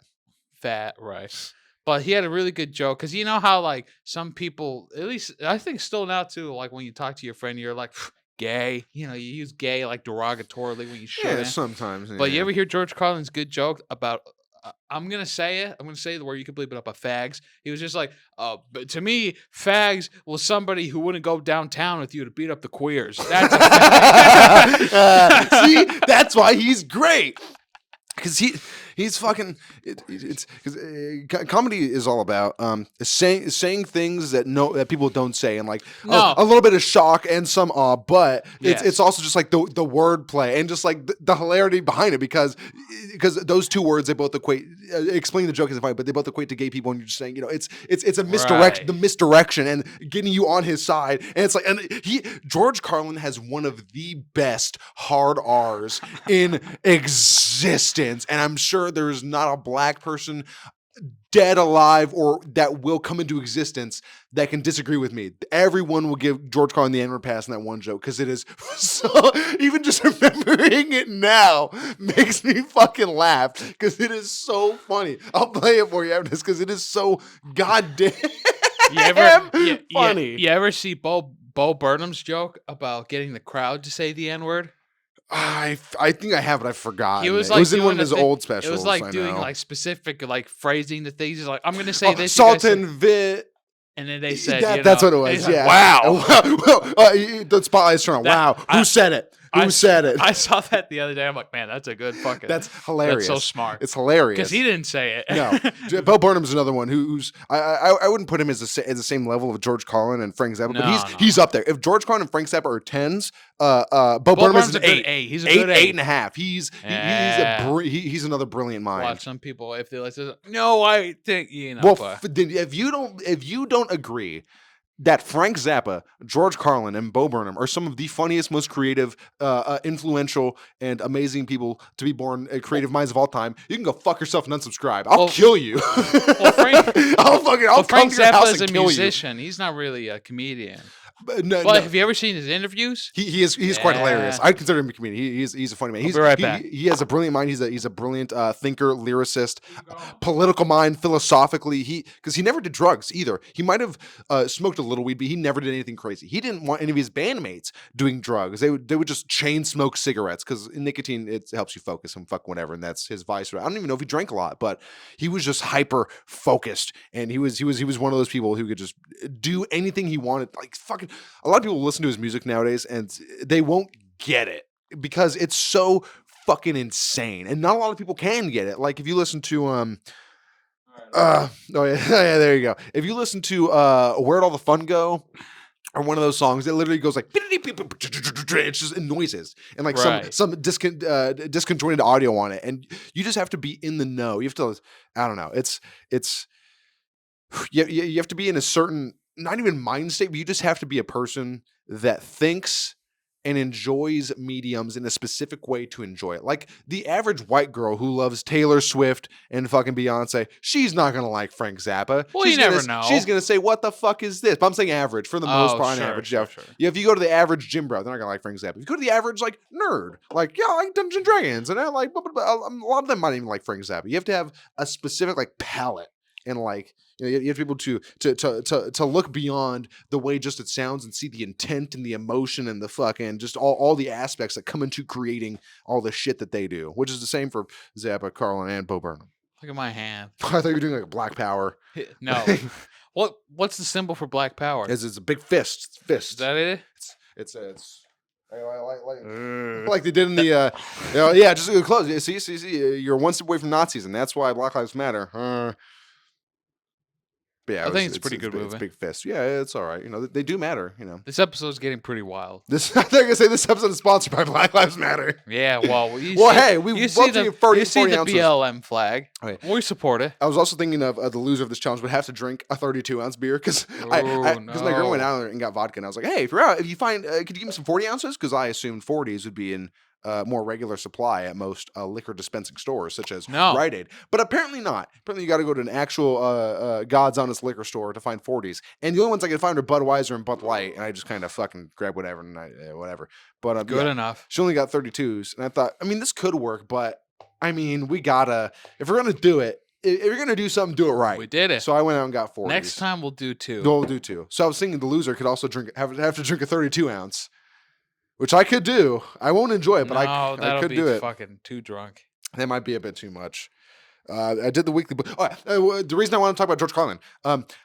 Fat, right? But he had a really good joke because you know how like some people, at least I think still now too, like when you talk to your friend, you're like gay. You use gay like derogatorily when you shouldn't. Yeah, sometimes. Yeah. But you ever hear George Carlin's good joke about? I'm going to say it. I'm going to say the word you can bleep it up. Fags. He was just like, but to me, fags was somebody who wouldn't go downtown with you to beat up the queers. That's a fag. See, that's why he's great. Because he's fucking. It's because comedy is all about saying things that people don't say, and like a little bit of shock and some awe, but it's also just like the word play and just like the hilarity behind it because those two words they both equate. Explaining the joke isn't funny, but they both equate to gay people, and you're just saying it's a misdirection, the misdirection, and getting you on his side, and it's like George Carlin has one of the best hard R's in existence. And I'm sure there's not a black person dead, alive, or that will come into existence that can disagree with me. Everyone will give George Carlin the N-word pass in that one joke because it is so. Even just remembering it now makes me fucking laugh because it is so funny. I'll play it for you after this because it is so goddamn funny. You ever see Bo Burnham's joke about getting the crowd to say the N-word? I think I have, but I forgot. It was in one of his old specials. It was like doing like specific like phrasing the things. He's like, I'm going to say this. Sultan Vit. And then they said, that's what it was. Yeah. Wow. The spotlight's turned on. Wow. Who said it? Who said it? I saw that the other day. I'm like, man, that's a good fucking. That's hilarious. That's so smart. It's hilarious because he didn't say it. No, Bo Burnham's another one who's I wouldn't put him as the same level of George Carlin and Frank Zappa, but he's up there. If George Carlin and Frank Zappa are 10s, Bo Burnham's an 8. He's a good 8.5. He's another brilliant mind. Watch some people if they listen. No, I think Well, if you don't agree that Frank Zappa, George Carlin, and Bo Burnham are some of the funniest, most creative, influential, and amazing people to be born creative minds of all time, you can go fuck yourself and unsubscribe. I'll kill you. Frank I'll come to your Zappa house is and a kill musician. He's not really a comedian. But have you ever seen his interviews? He's quite hilarious. I consider him a comedian. He's a funny man. I'll be right back. He has a brilliant mind. He's a brilliant thinker, lyricist, political mind, philosophically. Because he never did drugs either. He might have smoked a little weed, but he never did anything crazy. He didn't want any of his bandmates doing drugs. They would just chain smoke cigarettes because nicotine, it helps you focus and fuck whatever, and that's his vice. I don't even know if he drank a lot, but he was just hyper focused, and he was one of those people who could just do anything he wanted. Like fucking, a lot of people listen to his music nowadays and they won't get it because it's so fucking insane, and not a lot of people can get it. Like if you listen to oh yeah, yeah, there you go. If you listen to Where'd All the Fun Go, or one of those songs, it literally goes like it's just noises and like some disconjointed audio on it, and you just have to be in the know. You have to, I don't know. It's you have to be in a certain, not even mind state, but you just have to be a person that thinks and enjoys mediums in a specific way to enjoy it. Like the average white girl who loves Taylor Swift and fucking Beyonce, she's not going to like Frank Zappa. Well, you never know. She's going to say, what the fuck is this? But I'm saying average, for the most part, average. Sure. Yeah, if you go to the average gym bro, they're not going to like Frank Zappa. If you go to the average like nerd, like, yeah, I like Dungeons and Dragons, and I like, blah, blah, blah, a lot of them might even like Frank Zappa. You have to have a specific like palette. And like, you know, you have to be able to look beyond the way just it sounds and see the intent and the emotion and the fucking just all the aspects that come into creating all the shit that they do, which is the same for Zappa, Carlin, and Bo Burnham. Look at my hand. I thought you were doing like Black Power. No. What's the symbol for Black Power? It's a big fist. Fist. Is that it? It's like they did in the yeah, just close. See, you're one step away from Nazis, and that's why Black Lives Matter. But yeah, I think it's a pretty good movie. It's big fist. Yeah, it's all right. You know, they do matter. You know, this episode's getting pretty wild. I think I say this episode is sponsored by Black Lives Matter. Yeah, well, hey, you see the BLM flag. Okay. We support it. I was also thinking of the loser of this challenge would have to drink a 32-ounce beer because my girl went out and got vodka, and I was like, hey, if you're out, if you find, could you give me some 40 ounces? Because I assumed 40s would be in more regular supply at most liquor dispensing stores, such as Rite Aid. But apparently not. Apparently you got to go to an actual God's Honest liquor store to find 40s. And the only ones I could find are Budweiser and Bud Light, and I just kind of fucking grab whatever, and whatever. But good enough. She only got 32s, and I thought, I mean, this could work, but I mean, we gotta, if we're gonna do it, if you're gonna do something, do it right. We did it. So I went out and got 40s. Next time we'll do 2. We'll do 2. So I was thinking the loser could also have to drink a 32-ounce. Which I could do. I won't enjoy it, but I could do it. Fucking too drunk. That might be a bit too much. I did the weekly. The reason I want to talk about George Carlin,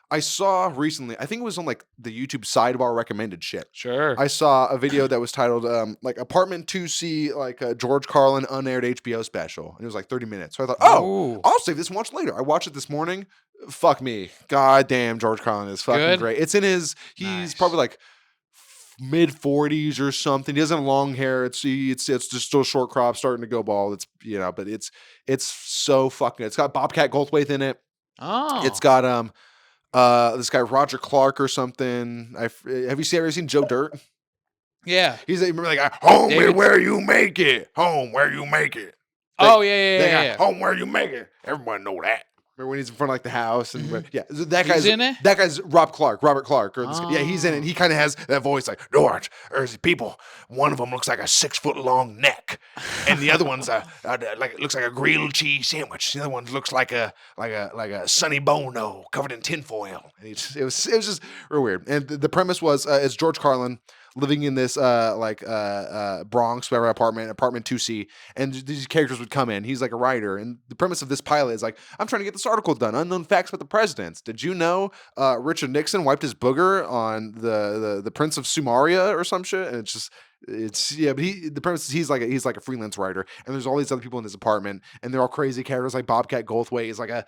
I saw recently. I think it was on like the YouTube sidebar recommended shit. Sure. I saw a video that was titled like Apartment 2C, like a George Carlin unaired HBO special, and it was like 30 minutes. So I thought, I'll save this and watch later. I watched it this morning. Fuck me, god damn, George Carlin is fucking great. It's in his. He's probably like mid 40s or something. He doesn't have long hair. It's just still short crop, starting to go bald. It's but it's so fucking. It's got Bobcat Goldthwait in it. Oh, it's got this guy Roger Clark or something. Have you ever seen Joe Dirt? Yeah, he's like home where you make it. Home where you make it. Yeah. Home where you make it. Everyone know that. Remember when he's in front of like the house and that guy's in it? That guy's Robert Clark. Yeah, he's in it. He kind of has that voice like, George, there's people. One of them looks like a 6-foot long neck, and the other one's like looks like a grilled cheese sandwich. The other one looks like a Sonny Bono covered in tinfoil. It was just real weird. And the premise was it's George Carlin living in this Bronx apartment 2C, and these characters would come in. He's like a writer, and the premise of this pilot is like, I'm trying to get this article done. Unknown facts about the presidents. Did you know Richard Nixon wiped his booger on the Prince of Sumaria or some shit? And but the premise is he's like a freelance writer, and there's all these other people in his apartment, and they're all crazy characters. Like Bobcat Goldthwait is like a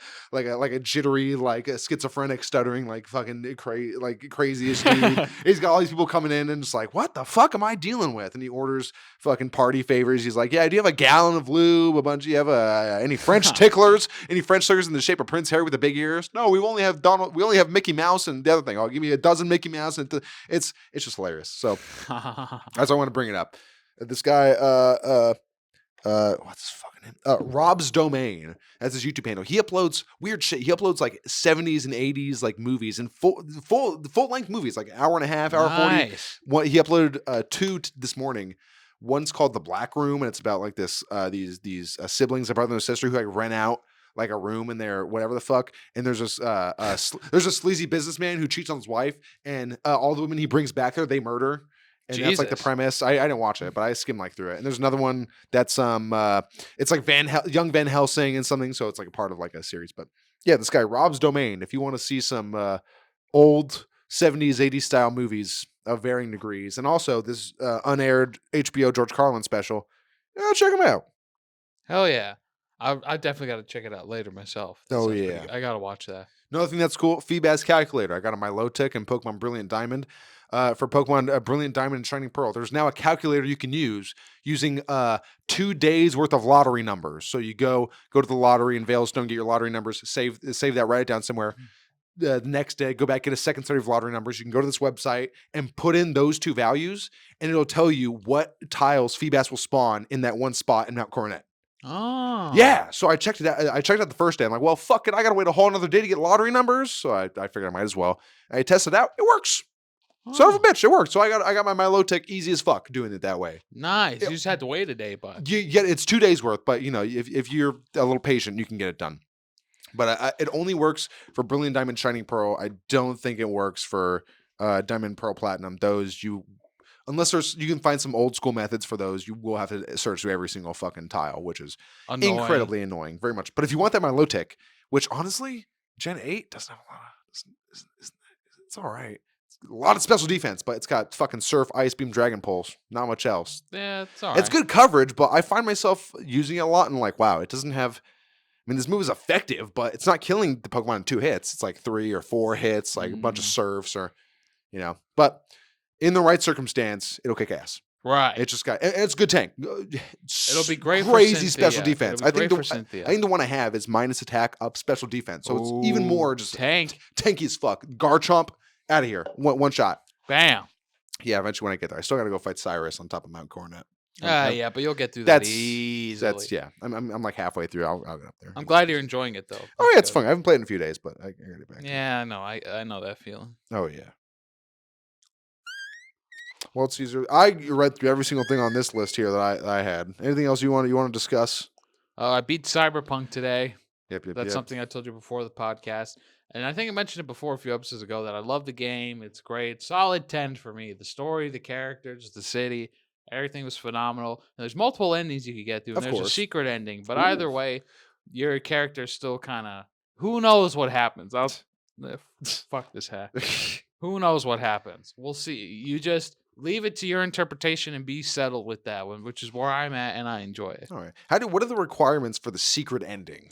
jittery, like a schizophrenic, stuttering, like fucking crazy-ish dude. He's got all these people coming in and just like, what the fuck am I dealing with? And he orders fucking party favors. He's like, yeah, do you have a gallon of lube? Do you have any French ticklers? Any French ticklers in the shape of Prince Harry with the big ears? No, we only have Mickey Mouse and the other thing. I'll give you a dozen Mickey Mouse, and it's just hilarious. So that's why I want to bring it up. This guy, what's his fucking name? Rob's Domain. That's his YouTube handle. He uploads weird shit. He uploads like 70s and 80s like movies and full length movies, like hour and a half, hour 40. One, he uploaded two this morning. One's called The Black Room, and it's about like this these siblings, a brother and a sister, who like rent out like a room in their whatever the fuck. And there's this there's a sleazy businessman who cheats on his wife, and all the women he brings back there, they murder. And Jesus. that's like the premise. I didn't watch it, but I skimmed like through it. And there's another one that's it's like young Van Helsing and something, so it's like a part of like a series. But yeah, this guy Rob's Domain. If you want to see some old 70s, 80s style movies of varying degrees, and also this unaired HBO George Carlin special, check him out. Hell yeah, I definitely got to check it out later myself. Oh yeah, I gotta watch that. Another thing that's cool, Feebas Calculator. I got on my low tick and Pokemon Brilliant Diamond. For Pokemon Brilliant Diamond and Shining Pearl, there's now a calculator you can use using 2 days worth of lottery numbers. So you go to the lottery in Veilstone, get your lottery numbers, save that, write it down somewhere. The next day, go back, get a second set of lottery numbers. You can go to this website and put in those two values, and it'll tell you what tiles Feebas will spawn in that one spot in Mount Coronet. Oh. Yeah. So I checked it out. I checked it out the first day. I'm like, well, fuck it. I got to wait a whole another day to get lottery numbers. So I figured I might as well. I tested it out. It works. Son of a bitch, it worked. So I got my low tech easy as fuck doing it that way. Nice. You just had to wait a day, but it's 2 days worth. But if you're a little patient, you can get it done. But it only works for Brilliant Diamond, Shining Pearl. I don't think it works for Diamond, Pearl, Platinum. Those unless you can find some old school methods for those, you will have to search through every single fucking tile, which is incredibly annoying, very much. But if you want that, my low tech, which honestly, Gen 8 doesn't have a lot of. It's all right. A lot of special defense, but it's got fucking Surf, Ice Beam, Dragon Pulse. Not much else. Yeah, it's all right. It's good coverage, but I find myself using it a lot and like, wow, it doesn't have. I mean, this move is effective, but it's not killing the Pokemon in 2 hits. It's like 3 or 4 hits, like a bunch of Surfs or, But in the right circumstance, it'll kick ass. Right. It's just it's a good tank. It'll be great. Crazy for special defense. I think the one I have is minus attack up special defense, so it's even more just tanky as fuck. Garchomp out of here. One shot. Bam. Yeah, eventually when I get there, I still got to go fight Cyrus on top of Mount Coronet. Yeah, but you'll get through that easily. I'm like halfway through. I'll get up there. I'm glad you're enjoying it though. Oh yeah, it's fun. I haven't played in a few days, but I get it back. Yeah, I know. I know that feeling. Oh yeah. Well, Caesar, I read through every single thing on this list here that I had. Anything else you want to discuss? I beat Cyberpunk today. Yep. That's something I told you before the podcast. And I think I mentioned it before a few episodes ago that I love the game. It's great. Solid 10 for me. The story, the characters, the city, everything was phenomenal. And there's multiple endings you could get to. And there's a secret ending. But either way, your character's still kind of... Who knows what happens? Fuck this hat. Who knows what happens? We'll see. You just leave it to your interpretation and be settled with that one, which is where I'm at, and I enjoy it. All right. What are the requirements for the secret ending?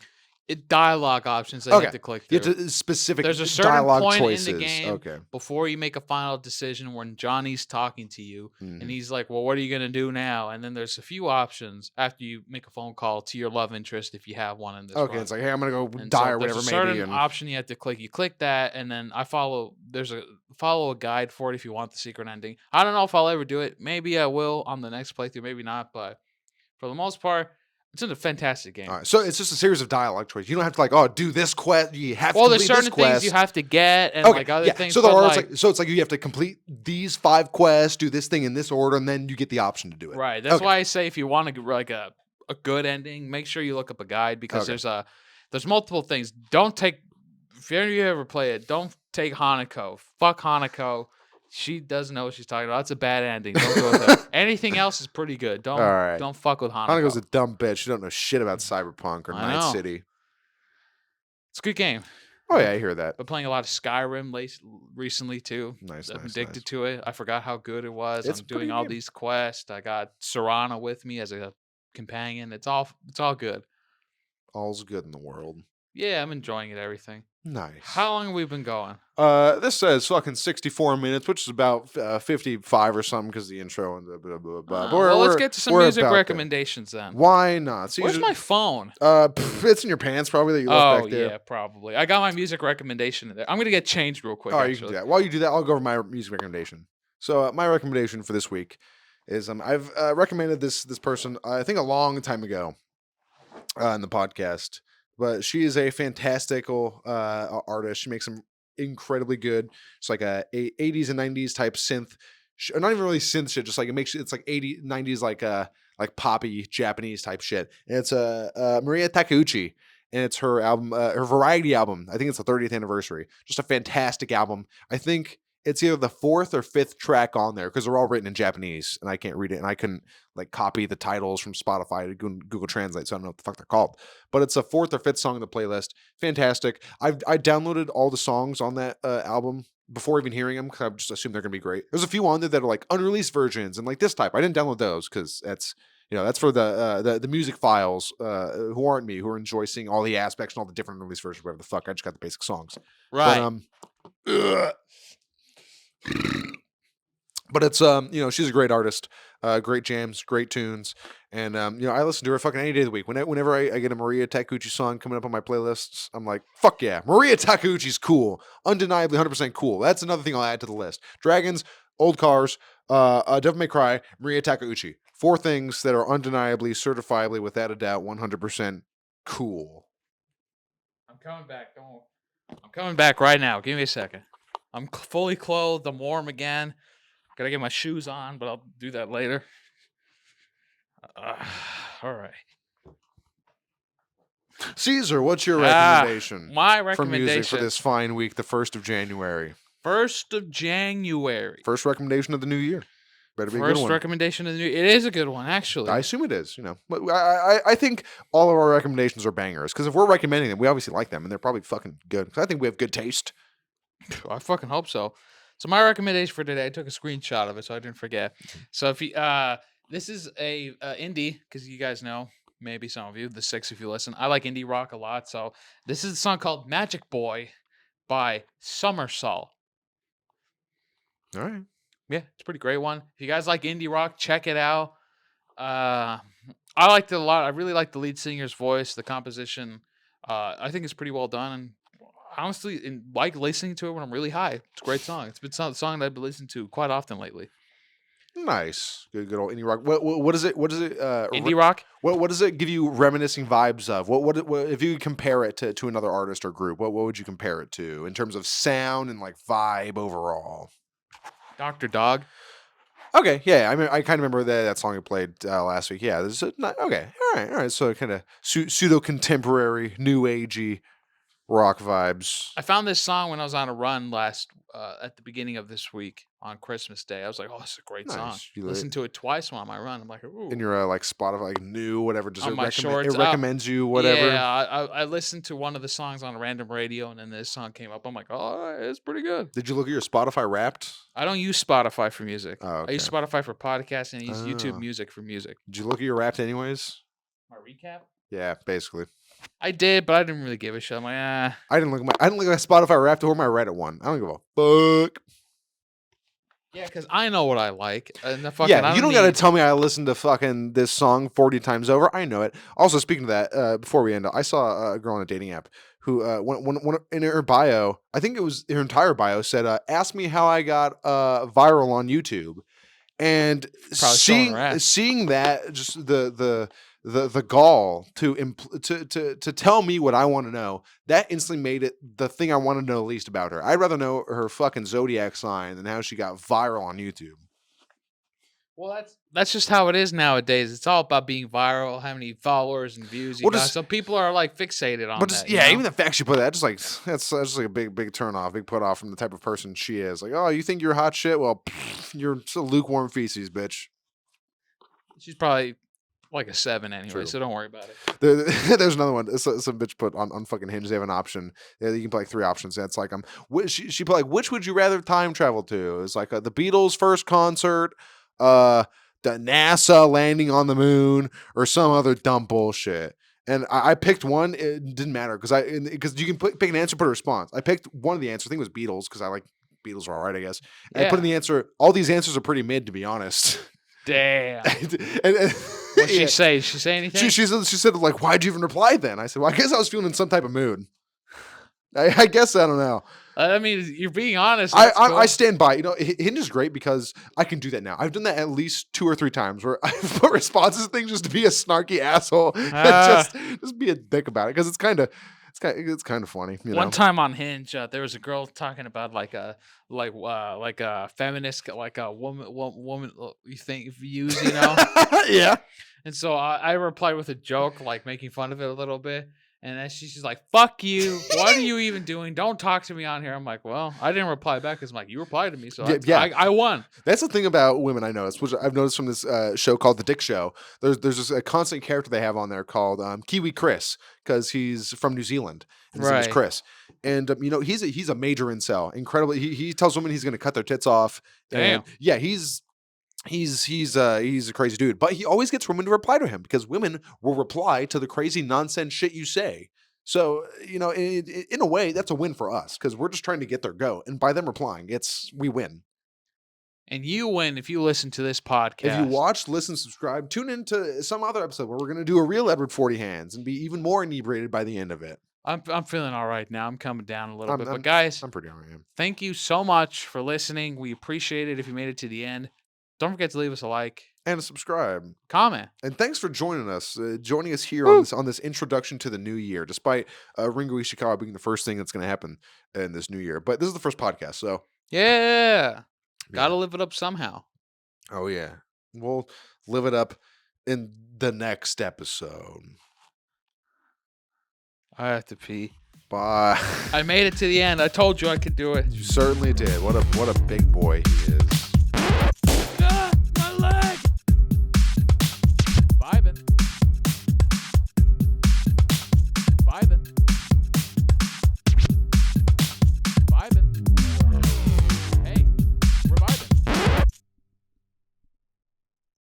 Dialogue options that you have to click through. You have to specific There's a certain dialogue point choices. in the game before you make a final decision when Johnny's talking to you and he's like, well, what are you going to do now? And then there's a few options after you make a phone call to your love interest if you have one in this run. It's like, hey, I'm going to go die or whatever. There's a certain option you have to click. You click that and then there's a guide for it if you want the secret ending. I don't know if I'll ever do it. Maybe I will on the next playthrough, maybe not. But for the most part, it's a fantastic game. All right, so it's just a series of dialogue choices. You don't have to do this quest. You have to complete this quest. Well, there's certain things you have to get and other things. So it's like you have to complete these 5 quests, do this thing in this order, and then you get the option to do it. Right. That's why I say if you want to like a good ending, make sure you look up a guide because there's multiple things. If you ever play it, don't take Hanako. Fuck Hanako. She doesn't know what she's talking about. That's a bad ending. Don't go with her. Anything else is pretty good. Don't fuck with Hanako. Hanako's a dumb bitch. She don't know shit about Cyberpunk or Night City. It's a good game. Oh yeah, I hear that. Been playing a lot of Skyrim recently too. Nice. I'm addicted to it. I forgot how good it was. I'm doing all these quests. I got Serana with me as a companion. It's all good. All's good in the world. Yeah, I'm enjoying it. Everything. Nice. How long have we been going? This says fucking 64 minutes, which is about 55 or something because the intro and blah, blah, blah, blah. Well, let's get to some music recommendations then. Why not? So where's my phone? It's in your pants probably that you left back there. Oh, yeah, probably. I got my music recommendation in there. I'm going to get changed real quick. Oh, you can do that. While you do that, I'll go over my music recommendation. So my recommendation for this week is I've recommended this person, I think a long time ago. in the podcast. But she is a fantastical artist. She makes some incredibly good. It's like a 80s and 90s type synth. Not even really synth shit. Just like it's like 80s, 90s like poppy Japanese type shit. And it's Maria Takeuchi. And it's her album, her variety album. I think it's the 30th anniversary. Just a fantastic album. I think it's either the 4th or 5th track on there because they're all written in Japanese and I can't read it. And I couldn't like copy the titles from Spotify to Google Translate. So I don't know what the fuck they're called. But it's a 4th or 5th song in the playlist. Fantastic. I downloaded all the songs on that album before even hearing them because I just assumed they're going to be great. There's a few on there that are like unreleased versions and like this type. I didn't download those because that's for the music files who aren't me, who are enjoying all the aspects and all the different release versions, whatever the fuck. I just got the basic songs. Right. But it's she's a great artist, great jams, great tunes, and I listen to her fucking any day of the week. Whenever I get a Maria Takeuchi song coming up on my playlists, I'm like, fuck yeah, Maria Takeuchi's cool, undeniably 100% cool. That's another thing I'll add to the list. Dragons, Old Cars, Devil May Cry, Maria Takeuchi. 4 things that are undeniably, certifiably, without a doubt, 100% cool. I'm coming back. I'm coming back right now. Give me a second. I'm fully clothed. I'm warm again. Gotta get my shoes on, but I'll do that later. All right. Caesar, what's your recommendation? My recommendation for music for this fine week, the 1st of January. 1st of January. First recommendation of the new year. Better be a good First one. Recommendation of the new. It is a good one, actually. I assume it is. But I think all of our recommendations are bangers because if we're recommending them, we obviously like them and they're probably fucking good. Because I think we have good taste. I fucking hope so. So my recommendation for today, I took a screenshot of it so I didn't forget. So if you, this is a indie because you guys know, maybe some of you, the 6 if you listen. I like indie rock a lot. So this is a song called "Magic Boy" by Somersault. All right. Yeah, it's a pretty great one. If you guys like indie rock, check it out. I liked it a lot. I really like the lead singer's voice, the composition. I think it's pretty well done. And honestly, like listening to it when I'm really high. It's a great song. It's been a song that I've been listening to quite often lately. Nice, good old indie rock. What is it? What is it? Indie rock. What does it give you reminiscing vibes of? What if you compare it to another artist or group? What would you compare it to in terms of sound and like vibe overall? Dr. Dog. Okay, yeah. I mean, I kind of remember that song you played last week. Yeah, this is okay. All right. So kind of pseudo contemporary, new agey rock vibes. I found this song when I was on a run at the beginning of this week on Christmas Day. I was like, "Oh, this is a great song." Listened to it twice while on my run. I'm like, "Ooh." In your like Spotify, like new whatever, just on my shorts, it recommends you whatever. Yeah, I listened to one of the songs on a random radio, and then this song came up. I'm like, "Oh, it's pretty good." Did you look at your Spotify Wrapped? I don't use Spotify for music. Oh, okay. I use Spotify for podcasts and I use YouTube Music for music. Did you look at your Wrapped anyways? My recap? Yeah, basically. I did, but I didn't really give a shit. I'm like, I didn't look at my Spotify Wrapped or my Reddit one. I don't give a fuck. Yeah, because I know what I like. And you don't gotta tell me I listened to fucking this song 40 times over. I know it. Also, speaking of that, before we end, I saw a girl on a dating app who, one in her bio, I think it was her entire bio, said, "Ask me how I got viral on YouTube." And seeing that, just the gall to tell me what I want to know, that instantly made it the thing I want to know least about her. I'd rather know her fucking zodiac sign than how she got viral on YouTube. Well, that's just how it is nowadays. It's all about being viral, how many followers and views you got. So people are like fixated on that. Yeah, even the fact she put that, that's just like a big turn off, big put off from the type of person she is. Like, oh, you think you're hot shit? Well, you're still lukewarm feces, bitch. She's probably like a 7 anyway, True. So don't worry about it. There's another one. Some bitch put on fucking Hinge. They have an option. Yeah, you can play like 3 options. And it's like she put like, which would you rather time travel to? It's like the Beatles' first concert, the NASA landing on the moon, or some other dumb bullshit. And I picked one. It didn't matter because you can pick an answer, put a response. I picked one of the answers. I think it was Beatles because I like Beatles are all right, I guess. And I put in the answer. All these answers are pretty mid, to be honest. Damn. What'd she say? Did she say anything? She said, why'd you even reply then? I said, well, I guess I was feeling in some type of mood. I guess, I don't know. I mean, you're being honest. I stand by. Hinge is great because I can do that now. I've done that at least 2 or 3 times where I've put responses to things just to be a snarky asshole and just be a dick about it because it's kind of funny. One time on Hinge, there was a girl talking about like a feminist, like a woman you think views, Yeah. And so I replied with a joke, like making fun of it a little bit. And then she's like, "Fuck you! What are you even doing? Don't talk to me on here." I'm like, "Well, I didn't reply back because I'm like, you replied to me, so I won." That's the thing about women I noticed, which I've noticed from this show called The Dick Show. There's just a constant character they have on there called Kiwi Chris because he's from New Zealand and his name is Chris. And he's a major incel. Incredibly, he tells women he's going to cut their tits off. Damn. And, yeah, he's a crazy dude, but he always gets women to reply to him because women will reply to the crazy nonsense shit you say. So, in a way, that's a win for us because we're just trying to get their goat. And by them replying, we win. And you win if you listen to this podcast. If you watch, listen, subscribe, tune into some other episode where we're going to do a real Edward 40 Hands and be even more inebriated by the end of it. I'm feeling all right now. I'm coming down a little bit. But guys, I'm pretty all right. Thank you so much for listening. We appreciate it if you made it to the end. Don't forget to leave us a like. And subscribe. Comment. And thanks for joining us here on this introduction to the new year, despite Ringo Ishikawa being the first thing that's going to happen in this new year. But this is the first podcast, so. Yeah. Got to live it up somehow. Oh, yeah. We'll live it up in the next episode. I have to pee. Bye. I made it to the end. I told you I could do it. You certainly did. What a big boy he is.